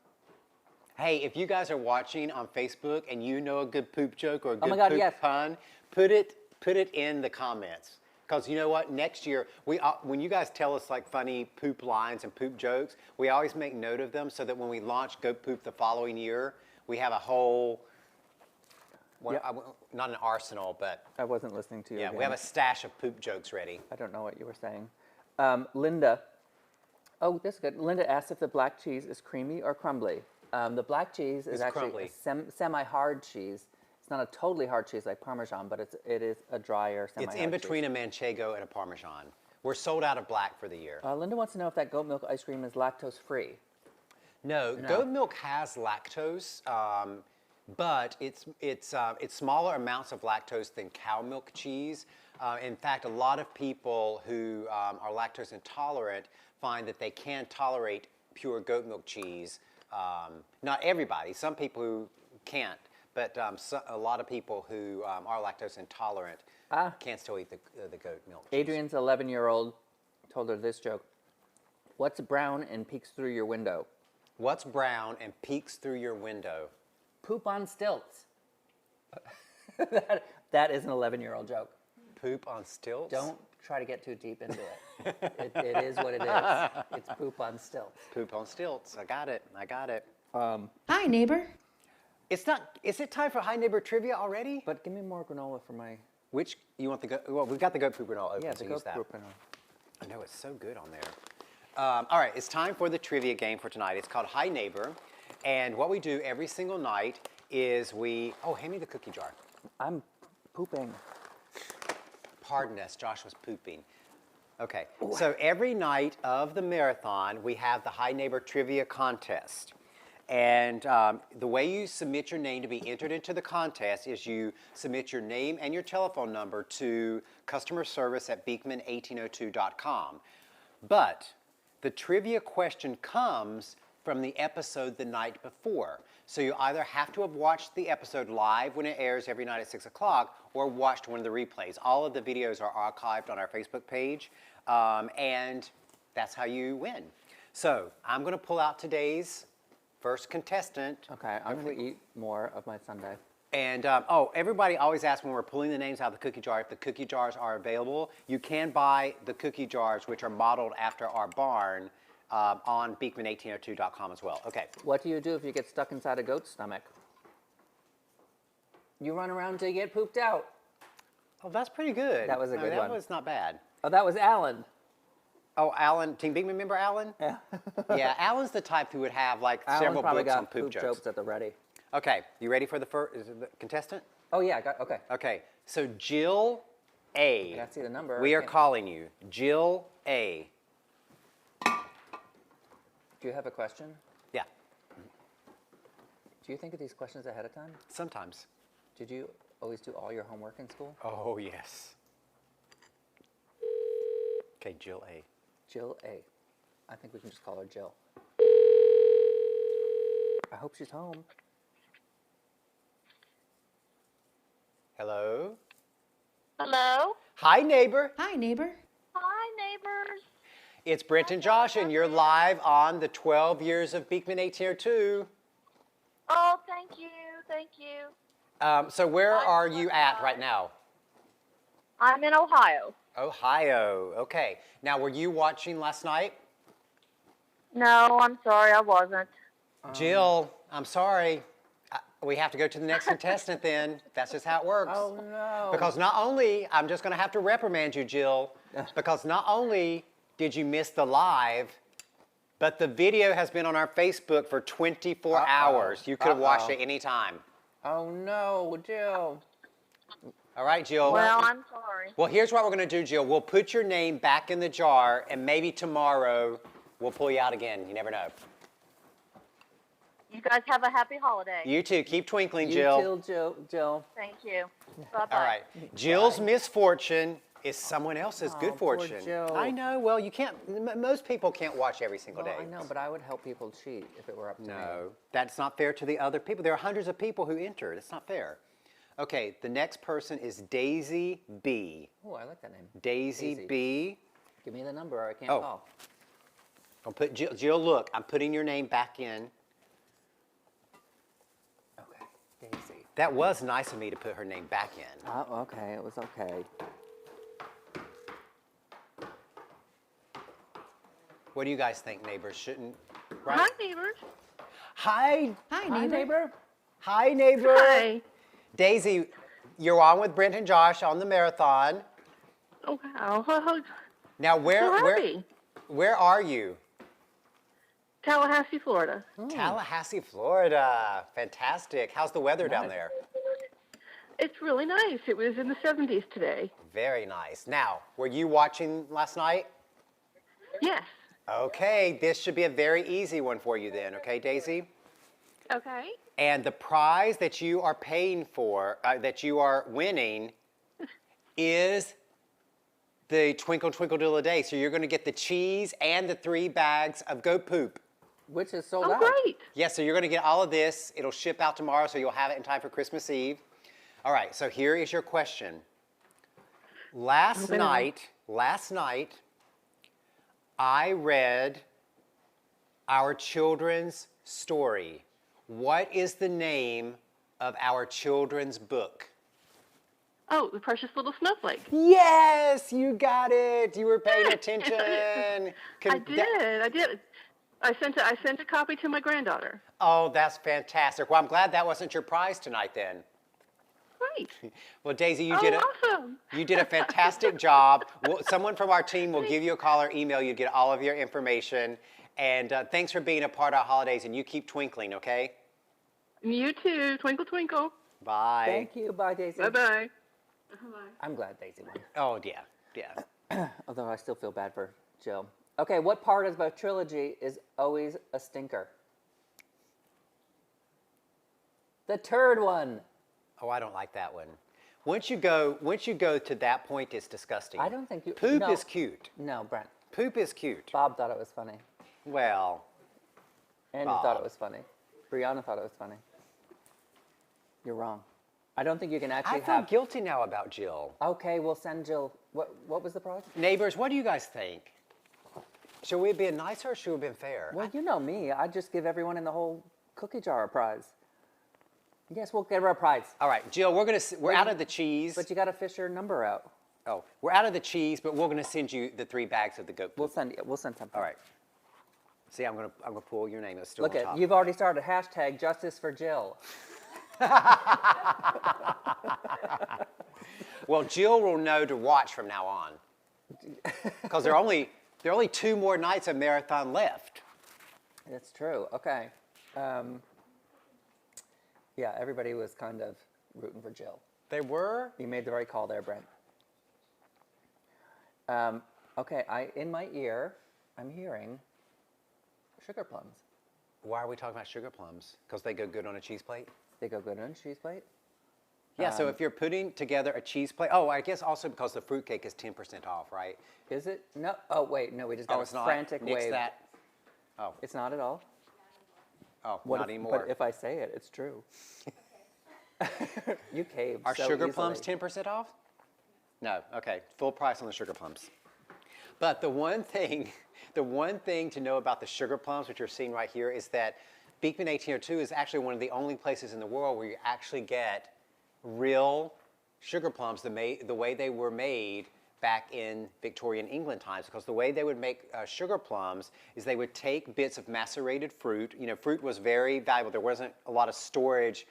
Hey, if you guys are watching on Facebook and you know a good poop joke or a good poop pun, put it in the comments. Because you know what? Next year, when you guys tell us like funny poop lines and poop jokes, we always make note of them so that when we launch Goat Poop the following year, we have a whole, not an arsenal, but. I wasn't listening to you. Yeah, again. we have a stash of poop jokes ready. I don't know what you were saying. Linda, oh, that's good. Linda asked if the black cheese is creamy or crumbly. The black cheese is actually a semi-hard cheese. It's not a totally hard cheese like Parmesan, but it is a drier semi-hard cheese. It's in between a Manchego and a Parmesan. We're sold out of black for the year. Linda wants to know if that goat milk ice cream is lactose-free. No, goat milk has lactose, but it's smaller amounts of lactose than cow milk cheese. In fact, a lot of people who are lactose intolerant find that they can tolerate pure goat milk cheese. Not everybody. Some people who can't. But a lot of people who are lactose intolerant can't still eat the goat milk cheese. Adrian's 11-year-old told her this joke. What's brown and peeks through your window? What's brown and peeks through your window? Poop on stilts. that is an 11-year-old joke. Poop on stilts? Don't try to get too deep into it. It is what it is. It's poop on stilts. Poop on stilts. I got it. Hi, neighbor. Is it time for High Neighbor Trivia already? But give me more granola for my... Which, you want the goat, well, we've got the goat poop granola open, Yeah, so the use goat that. poop granola. I know, it's so good on there. All right, it's time for the trivia game for tonight. It's called High Neighbor, and what we do every single night is hand me the cookie jar. I'm pooping. Pardon us, Josh was pooping. Okay, so every night of the marathon, we have the High Neighbor Trivia Contest. And the way you submit your name to be entered into the contest is you submit your name and your telephone number to customer service at beekman1802.com. But the trivia question comes from the episode the night before. So you either have to have watched the episode live when it airs every night at 6 o'clock or watched one of the replays. All of the videos are archived on our Facebook page, and that's how you win. So I'm going to pull out today's first contestant. Okay, I'm going to eat more of my sundae. And, everybody always asks when we're pulling the names out of the cookie jar if the cookie jars are available. You can buy the cookie jars, which are modeled after our barn, on beekman1802.com as well. Okay. What do you do if you get stuck inside a goat's stomach? You run around till you get pooped out. Oh, that's pretty good. That was a good one. That was not bad. Oh, that was Alan. Oh, Alan, Team Beekman member Alan? Yeah. Yeah, Alan's the type who would have like several books on poop jokes. At the ready. Okay, you ready for the first contestant? Oh yeah, okay. Okay, so Jill A. I gotta see the number. We are calling you. Jill A. Do you have a question? Yeah, Do you think of these questions ahead of time? sometimes. Did you always do all your homework in school? Oh, yes. Okay, Jill A. Jill A. I think we can just call her Jill. I hope she's home. Hello? Hello? Hi, neighbor. Hi, neighbor. Hi, neighbors. It's Brent and Josh, and you're live on the 12 years of Beekman 1802. Oh, thank you. Thank you. So where are you at right now? I'm in Ohio. Ohio. Okay. Now, were you watching last night? No, I'm sorry, I wasn't. Jill, I'm sorry. We have to go to the next contestant then. That's just how it works. Oh no. Because not only, I'm just going to have to reprimand you, Jill, because not only did you miss the live, But the video has been on our Facebook for 24 hours. You could have watched it any time. Oh no, Jill. All right, Jill. Well, I'm sorry. Well, here's what we're going to do, Jill. We'll put your name back in the jar, and maybe tomorrow we'll pull you out again. You never know. You guys have a happy holiday. You too. Keep twinkling, Jill. You too, Jill. Thank you. Bye-bye. All right. Jill's misfortune is someone else's good poor fortune. Jill. I know. Well, you can't. Most people can't watch every single Well, day. I know, but I would help people cheat if it were up to me. No, that's not fair to the other people. There are hundreds of people who enter. That's not fair. Okay, the next person is Daisy B. Oh, I like that name. Daisy B. Give me the number or I can't Oh. call. I'll put Jill, look, I'm putting your name back in. Okay, Daisy. That was nice of me to put her name back in. Oh, okay, it was okay. What do you guys think, neighbors? Shouldn't, right? Hi, neighbors. Hi. Hi, neighbor. Hi, neighbor. Hi. Daisy, you're on with Brent and Josh on the marathon. Oh, wow. Now, So happy. where are you? Tallahassee, Florida. Tallahassee, Florida. Fantastic. How's the weather down there? It's really nice. It was in the 70s today. Very nice. Now, were you watching last night? Yes. Okay, this should be a very easy one for you then, okay, Daisy? Okay. And the prize that you are paying for, that you are winning, is the Twinkle Twinkle Diddle a Day. So you're going to get the cheese and the 3 bags of goat poop. Which is sold Oh, out. great. Yes, so you're going to get all of this. It'll ship out tomorrow, so you'll have it in time for Christmas Eve. All right, so here is your question. Last night, I read our children's story. What is the name of our children's book? Oh, The Precious Little Snowflake. Yes, you got it. You were paying attention. I did. I sent a copy to my granddaughter. Oh, that's fantastic. Well, I'm glad that wasn't your prize tonight then. Great. Well, Daisy, you Awesome. did a fantastic job. Someone from our team will give you a call or email you to get all of your information. And thanks for being a part of our holidays, and you keep twinkling, okay? You too. Twinkle, twinkle. Bye. Thank you. Bye, Daisy. Bye-bye. I'm glad Daisy won. Oh, yeah. Although I still feel bad for Jill. Okay, what part of the trilogy is always a stinker? The turd one. Oh, I don't like that one. Once you go to that point, it's disgusting. I don't think you... Poop no. is cute. No, Brent. Poop is cute. Bob thought it was funny. Well, Andy Bob. thought it was funny. Brianna thought it was funny. You're wrong. I don't think you can actually I feel have... guilty now about Jill. Okay, we'll send Jill... What was the prize? Neighbors, what do you guys think? Should we have been nicer or should we have been fair? Well, you know me. I'd just give everyone in the whole cookie jar a prize. Yes, we'll give her a prize. All right, Jill, we're out of the cheese. But you got to fish your number out. Oh, we're out of the cheese, but we're going to send you the 3 bags of the goat poop. We'll send something. All right. See, I'm gonna pull your name. It's still Look on at top. you've already started hashtag Justice for Jill. Well, Jill will know to watch from now on, because there are only 2 more nights of marathon left. That's true. Okay. Yeah, everybody was kind of rooting for Jill. They were. You made the right call there, Brent. Okay, in my ear, I'm hearing sugar plums. Why are we talking about sugar plums? Because they go good on a cheese plate? They go good on a cheese plate? Yeah, so if you're putting together a cheese plate, I guess also because the fruitcake is 10% off, right? Is it? No. Oh, wait, no, we just got it's a not. frantic Nix wave. that. Oh, It's not at all? not anymore. But if I say it, it's true. You caved Are so sugar easily. plums 10% off? No. Okay. Full price on the sugar plums. But the one thing to know about the sugar plums, which you're seeing right here, is that Beekman 1802 is actually one of the only places in the world where you actually get real sugar plums the way they were made back in Victorian England times. Because the way they would make sugar plums is they would take bits of macerated fruit. You know, fruit was very valuable. There wasn't a lot of storage,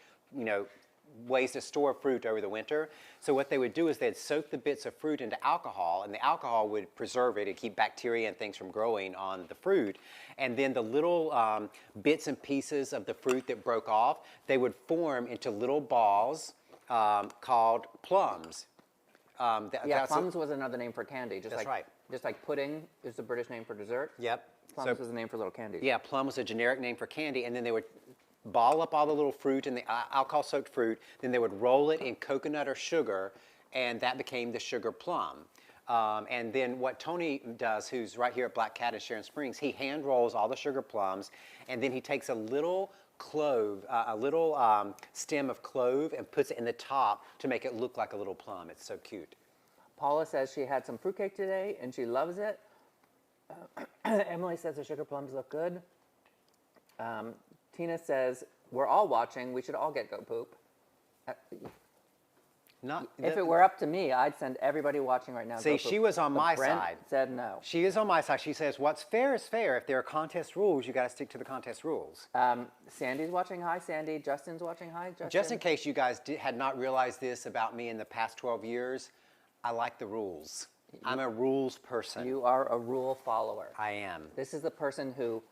ways to store fruit over the winter. So what they would do is they'd soak the bits of fruit into alcohol, and the alcohol would preserve it and keep bacteria and things from growing on the fruit. And then the little bits and pieces of the fruit that broke off, they would form into little balls called plums. Plums was another name for candy. That's right. Just like pudding is the British name for dessert. Yep. Plums was the name for little candies. Yeah, plum was a generic name for candy, and then they would ball up all the little fruit and the alcohol-soaked fruit. Then they would roll it in coconut or sugar, and that became the sugar plum. And then what Tony does, who's right here at Black Cat in Sharon Springs, he hand rolls all the sugar plums, and then he takes a little clove, stem of clove, and puts it in the top to make it look like a little plum. It's so cute. Paula says she had some fruitcake today, and she loves it. Emily says the sugar plums look good. Tina says, we're all watching. We should all get goat poop. If it were up to me, I'd send everybody watching right now. See, she was on my Brent side. Said no. She is on my side. She says, what's fair is fair. If there are contest rules, you got to stick to the contest rules. Sandy's watching. Hi, Sandy. Justin's watching. Hi, Justin. Just in case you guys had not realized this about me in the past 12 years, I like the rules. I'm a rules person. You are a rule follower. I am. This is the person who,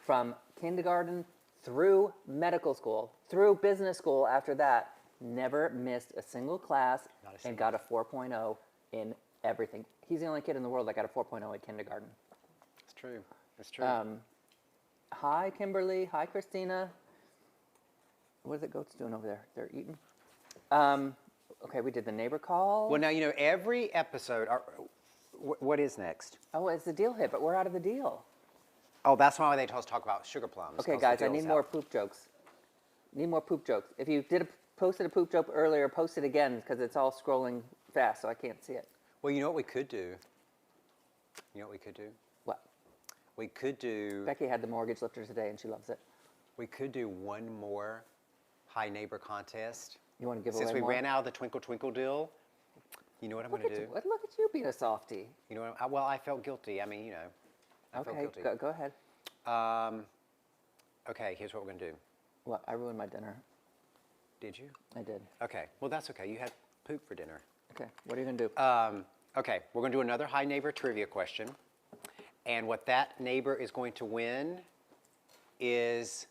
from kindergarten through medical school, through business school after that, never missed a single class and got a 4.0 in everything. He's the only kid in the world that got a 4.0 at kindergarten. It's true. It's true. Hi, Kimberly. Hi, Christina. What are the goats doing over there? They're eating. Okay, we did the neighbor call. Well, now, you know, every episode, what is next? Oh, it's the deal hit, but we're out of the deal. Oh, that's why they told us to talk about sugar plums. Okay, guys, I need more poop jokes. Need more poop jokes. If you posted a poop joke earlier, post it again, because it's all scrolling fast, so I can't see it. Well, you know what we could do? You know what we could do? What? We could do... Becky had the mortgage lifter today, and she loves it. We could do one more Hi Neighbor contest. You want to give away more? Since we ran out of the Twinkle Twinkle deal, you know what I'm going to do? Look at you being a softie. You know what? Well, I felt guilty. I mean, you know, I felt guilty. Go ahead. Okay, here's what we're going to do. What? I ruined my dinner. Did you? I did. Okay. Well, that's okay. You had poop for dinner. Okay. What are you going to do? Okay. We're going to do another Hi Neighbor trivia question. And what that neighbor is going to win is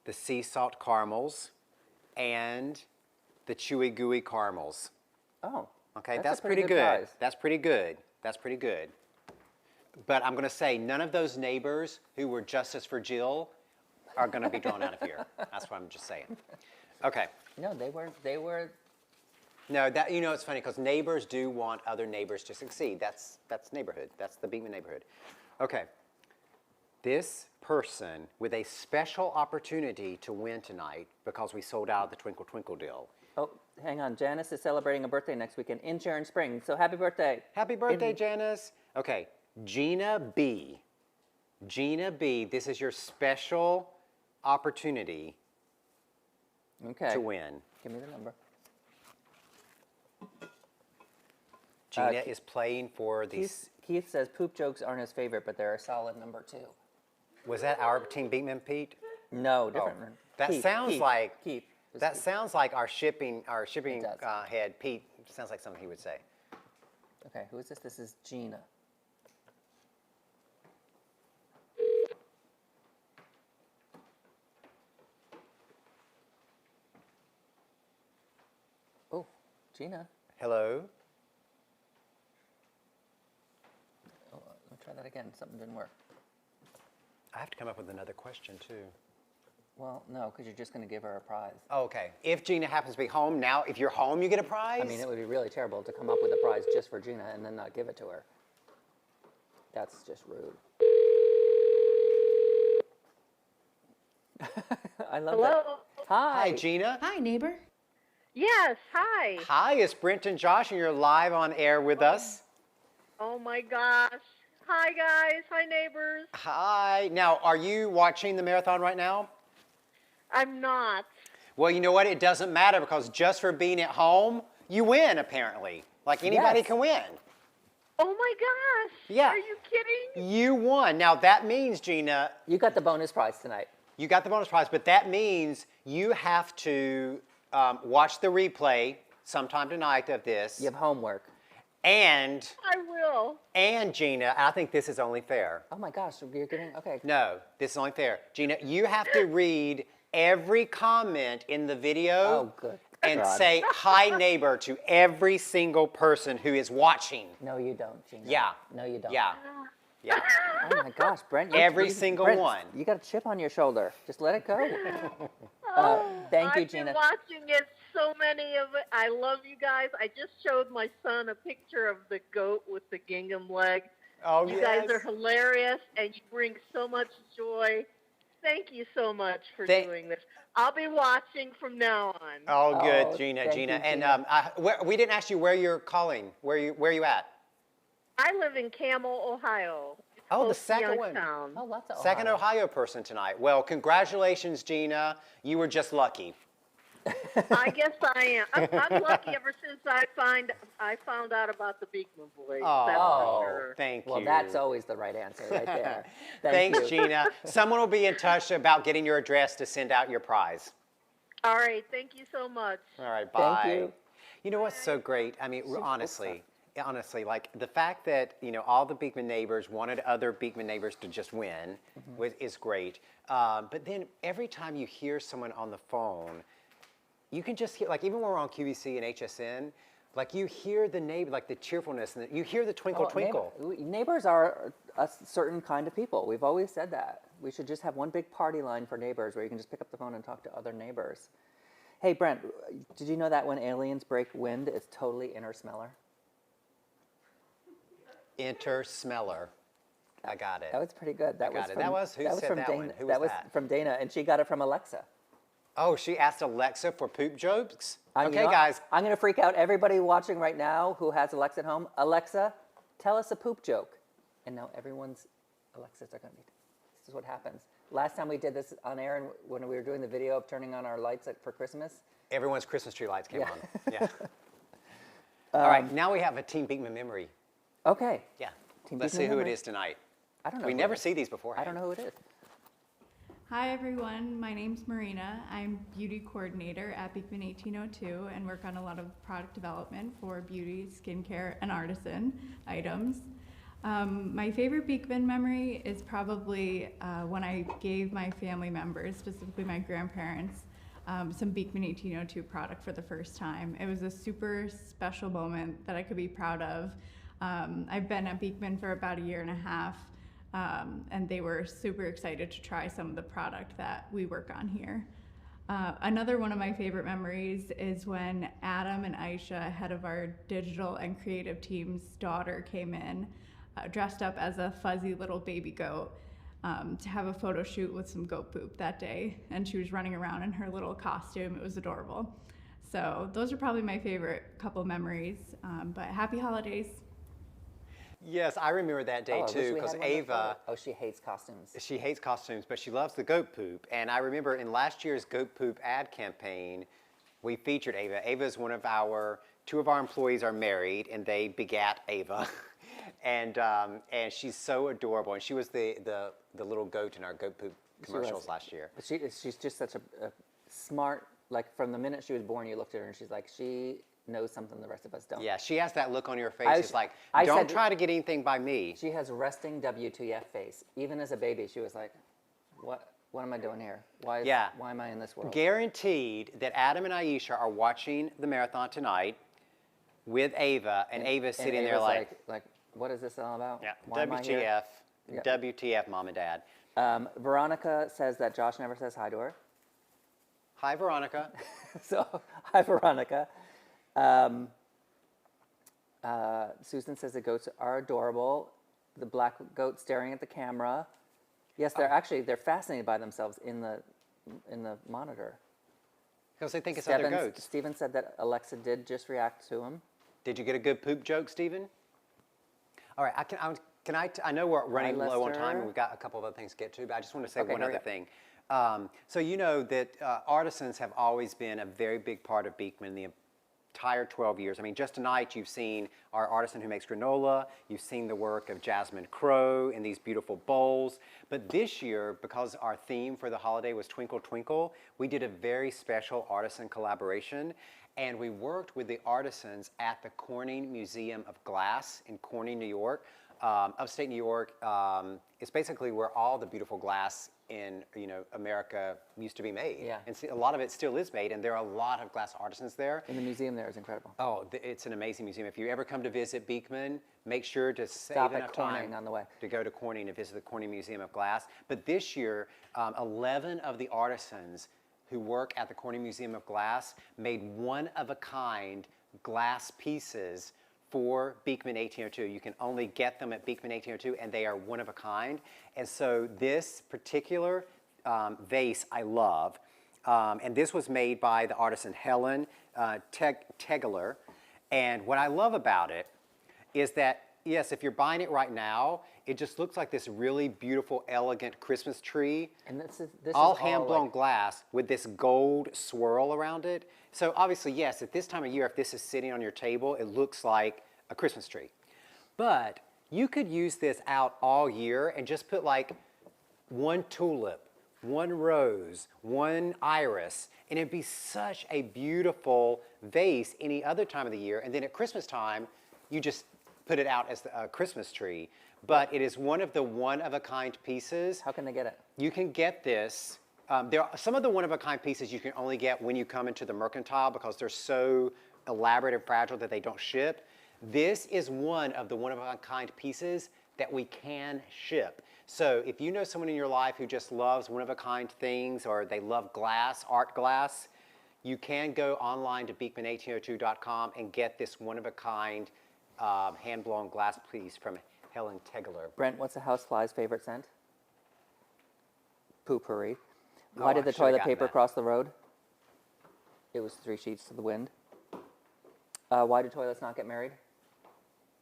the sea salt caramels and the chewy gooey caramels. Oh. Okay, that's pretty good. Prize. That's pretty good. That's pretty good. But I'm going to say none of those neighbors who were Justice for Jill are going to be drawn out of here. That's what I'm just saying. Okay. No, they were. No, that, you know, it's funny because neighbors do want other neighbors to succeed. That's neighborhood. That's the Beekman neighborhood. Okay. This person with a special opportunity to win tonight because we sold out the Twinkle Twinkle deal. Oh, hang on. Janice is celebrating a birthday next weekend in Sharon Springs. So happy birthday. Happy birthday, Janice. Okay. Gina B. Gina B, this is your special opportunity to win. Give me the number. Gina is playing for the... Keith says poop jokes aren't his favorite, but they're a solid number 2. Was that our team Beekman, Pete? No, different. Oh, that Keith, sounds Keith, like... Keith. That sounds like our shipping head, Pete. Sounds like something he would say. Okay, who is this? This is Gina. Oh, Gina. Hello? Oh, let me try that again. Something didn't work. I have to come up with another question, too. Well, no, because you're just going to give her a prize. Oh, okay. If Gina happens to be home, now if you're home, you get a prize? I mean, it would be really terrible to come up with a prize just for Gina and then not give it to her. That's just rude. I love that. Hi. Hi, Gina. Hi, neighbor. Yes, hi. Hi, it's Brent and Josh, and you're live on air with us. Oh my gosh. Hi guys, hi neighbors. Hi. Now, are you watching the marathon right now? I'm not. Well, you know what? It doesn't matter because just for being at home, you win, apparently. Like anybody can win. Oh my gosh. Yeah. Are you kidding? You won. Now, that means, Gina... You got the bonus prize tonight. You got the bonus prize, but that means you have to watch the replay sometime tonight of this. You have homework. And I will. And Gina, I think this is only fair. Oh my gosh, you're getting, okay. No, this is only fair. Gina, you have to read every comment in the video. Oh, good and God. say hi neighbor to every single person who is watching. No, you don't, Gina. Yeah. No, you don't. Yeah. Yeah. Oh my gosh, Brent. Every single Brent, one. You got a chip on your shoulder. Just let it go. Thank you, I've Gina. been watching it, so many of it. I love you guys. I just showed my son a picture of the goat with the gingham leg. Oh, you guys are hilarious, and you bring so much joy. Thank you so much for doing this. I'll be watching from now on. Oh, good, Gina. thank Gina. you, And Gina. we didn't ask you where you're calling. Where you at? I live in Camel, Ohio. It's Oh, the close to second one. Youngstown. Oh, lots of Second Ohio person tonight. Well, congratulations, Gina. You were just lucky. I guess I am. I'm lucky ever since I found out about the Beekman boys. That's Oh, for sure. thank you. Well, that's always the right answer right there. Thanks, you. Gina. Someone will be in touch about getting your address to send out your prize. All right. Thank you so much. All right, bye. Thank you. You know what's so great? I mean, honestly, like the fact that, all the Beekman neighbors wanted other Beekman neighbors to just win is great. But then every time you hear someone on the phone, you can just hear, like even when we're on QVC and HSN, like you hear the neighbor, like the cheerfulness, and you hear the twinkle, twinkle. Neighbors are a certain kind of people. We've always said that. We should just have one big party line for neighbors where you can just pick up the phone and talk to other neighbors. Hey, Brent, did you know that when aliens break wind, it's totally inner smeller? Enter smeller. I got it. That was pretty good. That was it. from, That was- who said from that Dana. one? Who that was was that? from Dana, and she got it from Alexa. Oh, she asked Alexa for poop jokes? You Okay, know, guys. I'm going to freak out everybody watching right now who has Alexa at home. Alexa, tell us a poop joke. And now everyone's Alexas are going to be, this is what happens. Last time we did this on air, and when we were doing the video of turning on our lights for Christmas. Everyone's Christmas tree lights came Yeah. on. Yeah. All right, now we have a Team Beekman memory. Okay. Yeah. Team Let's Beekman see who memory. it is tonight. I don't know. We who never it is. see these beforehand. I don't know who it is. Hi everyone, my name's Marina. I'm beauty coordinator at Beekman 1802 and work on a lot of product development for beauty, skincare, and artisan items. My favorite Beekman memory is probably when I gave my family members, specifically my grandparents, some Beekman 1802 product for the first time. It was a super special moment that I could be proud of. I've been at Beekman for about a year and a half. And they were super excited to try some of the product that we work on here. Another one of my favorite memories is when Adam and Aisha, head of our digital and creative team's daughter, came in dressed up as a fuzzy little baby goat to have a photo shoot with some goat poop that day. And she was running around in her little costume. It was adorable. So those are probably my favorite couple memories, but happy holidays. Yes, I remember that day too, because Ava. Oh, she hates costumes. She hates costumes, but she loves the goat poop. And I remember in last year's goat poop ad campaign, we featured Ava. Ava is two of our employees are married, and they begat Ava. and she's so adorable. And she was the little goat in our goat poop commercials last year. But she's just such a smart, like from the minute she was born, you looked at her and she's like, she knows something the rest of us don't. Yeah, she has that look on your face. It's like, I don't said- try to get anything by me. She has resting WTF face. Even as a baby, she was like, what am I doing here? Why am I in this world? Guaranteed that Adam and Aisha are watching the marathon tonight with Ava, and Ava's sitting there Ava's like, what is this all about? Yeah, Why am I here? WTF, WTF, Mom and Dad. Veronica says that Josh never says hi to her. Hi, Veronica. So, hi, Veronica. Susan says the goats are adorable. The black goat staring at the camera. Yes, they're fascinated by themselves in the monitor. Because they think it's other goats. Steven said that Alexa did just react to him. Did you get a good poop joke, Steven? All right, I know we're running low on time and we've got a couple of other things to get to, but I just want to say one other thing. So you know that artisans have always been a very big part of Beekman. entire 12 years. I mean, just tonight you've seen our artisan who makes granola, you've seen the work of Jasmine Crow in these beautiful bowls. But this year, because our theme for the holiday was Twinkle Twinkle, we did a very special artisan collaboration. And we worked with the artisans at the Corning Museum of Glass in Corning, New York. Upstate New York is basically where all the beautiful glass in America used to be made. Yeah. And a lot of it still is made, and there are a lot of glass artisans there. And the museum there is incredible. Oh, it's an amazing museum. If you ever come to visit Beekman, make sure to Stop save at enough Corning time on the way. to go to Corning and visit the Corning Museum of Glass. But this year, 11 of the artisans who work at the Corning Museum of Glass made one-of-a-kind glass pieces for Beekman 1802. You can only get them at Beekman 1802, and they are one of a kind. And so this particular vase I love, and this was made by the artisan Helen Tegeler. And what I love about it is that, yes, if you're buying it right now, it just looks like this really beautiful, elegant Christmas tree. And this all is hand-blown like glass with this gold swirl around it. So obviously, yes, at this time of year, if this is sitting on your table, it looks like a Christmas tree. But you could use this out all year and just put like one tulip, one rose, one iris, and it'd be such a beautiful vase any other time of the year. And then at Christmas time, you just put it out as a Christmas tree. But it is one of the one-of-a-kind pieces. How can they get it? You can get this. There are some of the one-of-a-kind pieces you can only get when you come into the mercantile because they're so elaborate and fragile that they don't ship. This is one of the one-of-a-kind pieces that we can ship. So if you know someone in your life who just loves one-of-a-kind things or they love glass, art glass, you can go online to beekman1802.com and get this one-of-a-kind hand-blown glass piece from Helen Tegeler. Brent, what's a housefly's favorite scent? Poopery. Oh, Why did I the should've toilet gotten paper that. cross the road? It was 3 sheets to the wind. Why do toilets not get married?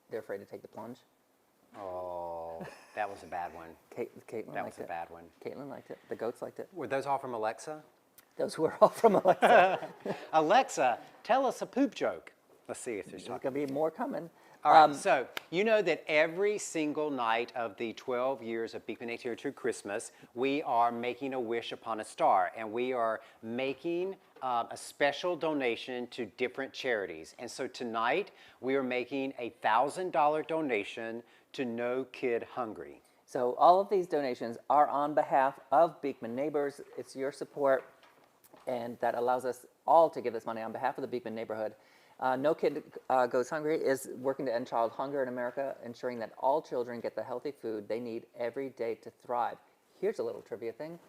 They're afraid to take the plunge. Oh, that was a bad one. Caitlin That liked was a it. bad one. Caitlin liked it. The goats liked it. Were those all from Alexa? Those were all from Alexa. Alexa, tell us a poop joke. Let's see if there's There's going to be more coming. All right, so you know that every single night of the 12 years of Beekman 1802 Christmas, we are making a wish upon a star, and we are making a special donation to different charities. And so tonight, we are making a $1,000 donation to No Kid Hungry. So all of these donations are on behalf of Beekman neighbors. It's your support, and that allows us all to give this money on behalf of the Beekman neighborhood. No Kid Goes Hungry is working to end child hunger in America, ensuring that all children get the healthy food they need every day to thrive. Here's a little trivia thing.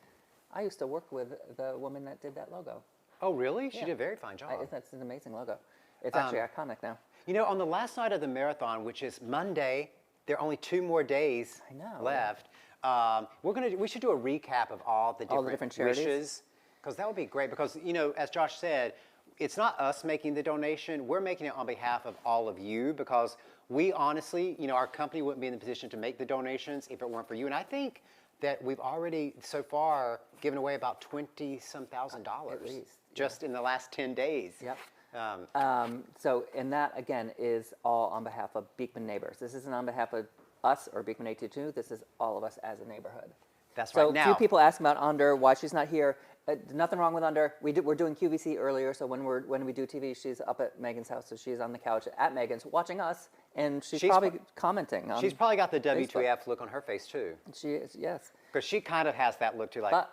I used to work with the woman that did that logo. Oh, really? She Yeah. did a very fine job. That's an amazing logo. It's actually iconic now. You know, on the last night of the marathon, which is Monday, there are only 2 more days left. We should do a recap of all the different charities? wishes, because that would be great. Because, you know, as Josh said, it's not us making the donation. We're making it on behalf of all of you, because we honestly, you know, our company wouldn't be in the position to make the donations if it weren't for you. And I think that we've already, so far, given away about $20-some thousand At least. just in the last 10 days. Yep. And that, again, is all on behalf of Beekman neighbors. This isn't on behalf of us or Beekman 822. This is all of us as a neighborhood. That's So right. Now, a few people ask about Under, why she's not here. Nothing wrong with Under. We're doing QVC earlier, so when we do TV, she's up at Megan's house, so she's on the couch at Megan's watching us, and she's probably commenting on she's probably got the Facebook. WTF look on her face, too. She is, yes. Because she kind of has that look, too, like...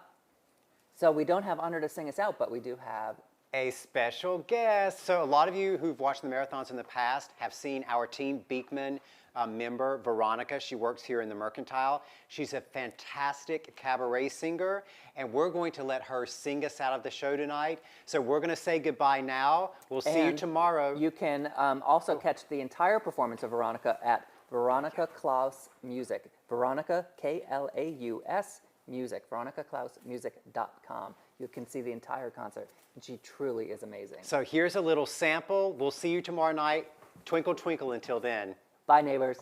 So we don't have Under to sing us out, but we do have a special guest. So a lot of you who've watched the marathons in the past have seen our Team Beekman member, Veronica. She works here in the Mercantile. She's a fantastic cabaret singer, and we're going to let her sing us out of the show tonight. So we're going to say goodbye now. We'll see you tomorrow. You can also catch the entire performance of Veronica at Veronica Klaus Music. Veronica, Klaus Music. VeronicaKlausMusic.com. You can see the entire concert, and she truly is amazing. So here's a little sample. We'll see you tomorrow night. Twinkle, twinkle until then. Bye, neighbors.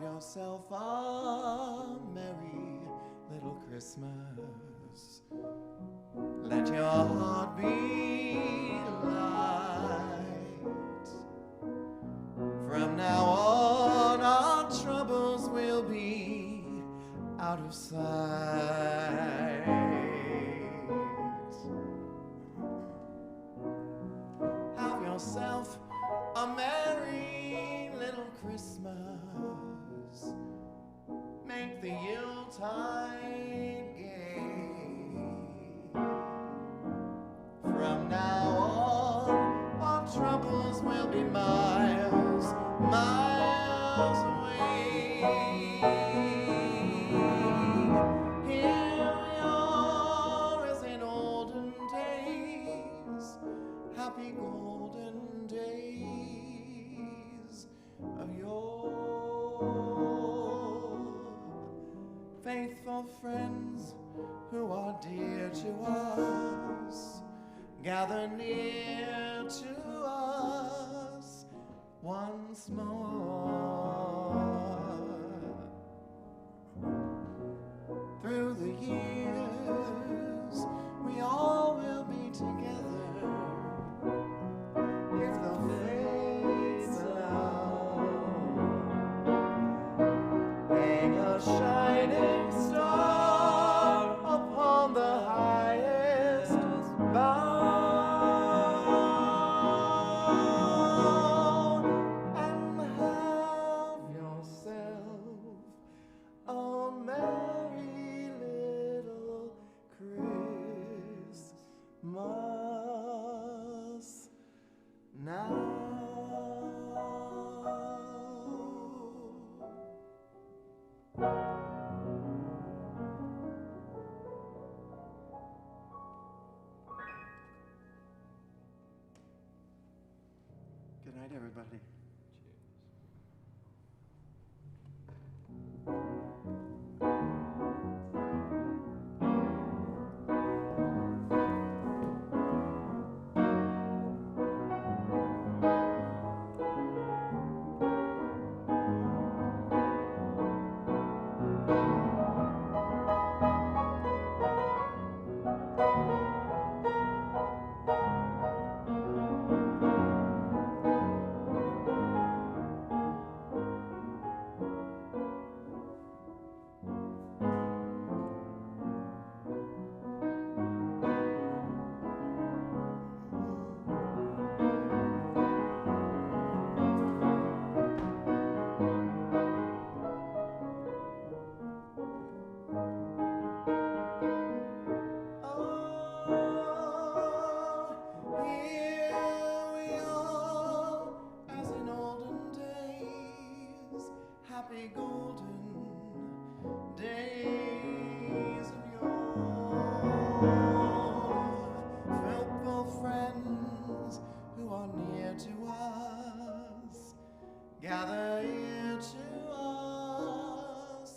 yourself a merry little Christmas. Let your heart be light. From now on, our troubles will be out of sight. Have yourself a merry little Christmas. Make the Yuletide gay. From now on, our troubles will be miles, miles away. Here we are as in olden days, happy golden days of yore. Faithful friends who are dear to us, gather near to us once more. Through the years, we all will be together, if the fates allow. Hang a shining star upon the highest bough, and have yourself a merry little Christmas now. Good night, everybody. Happy golden days of yore. Faithful friends who are near to us, gather here to us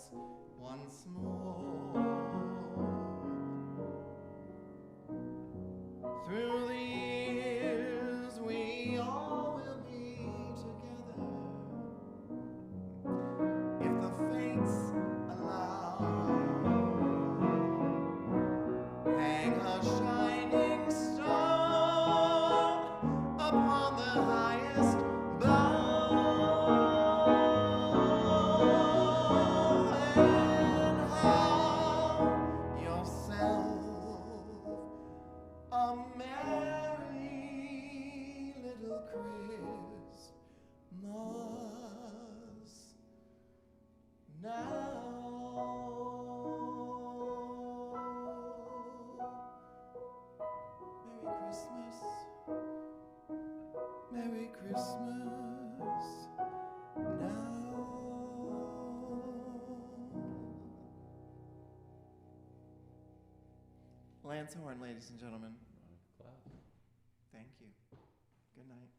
once more. Through the years, we all will be together, if the fates allow. Hang a shining star upon the highest bough, and have yourself a merry little Christmas now. Merry Christmas now. Lance Horn, ladies and gentlemen. Thank you. Good night.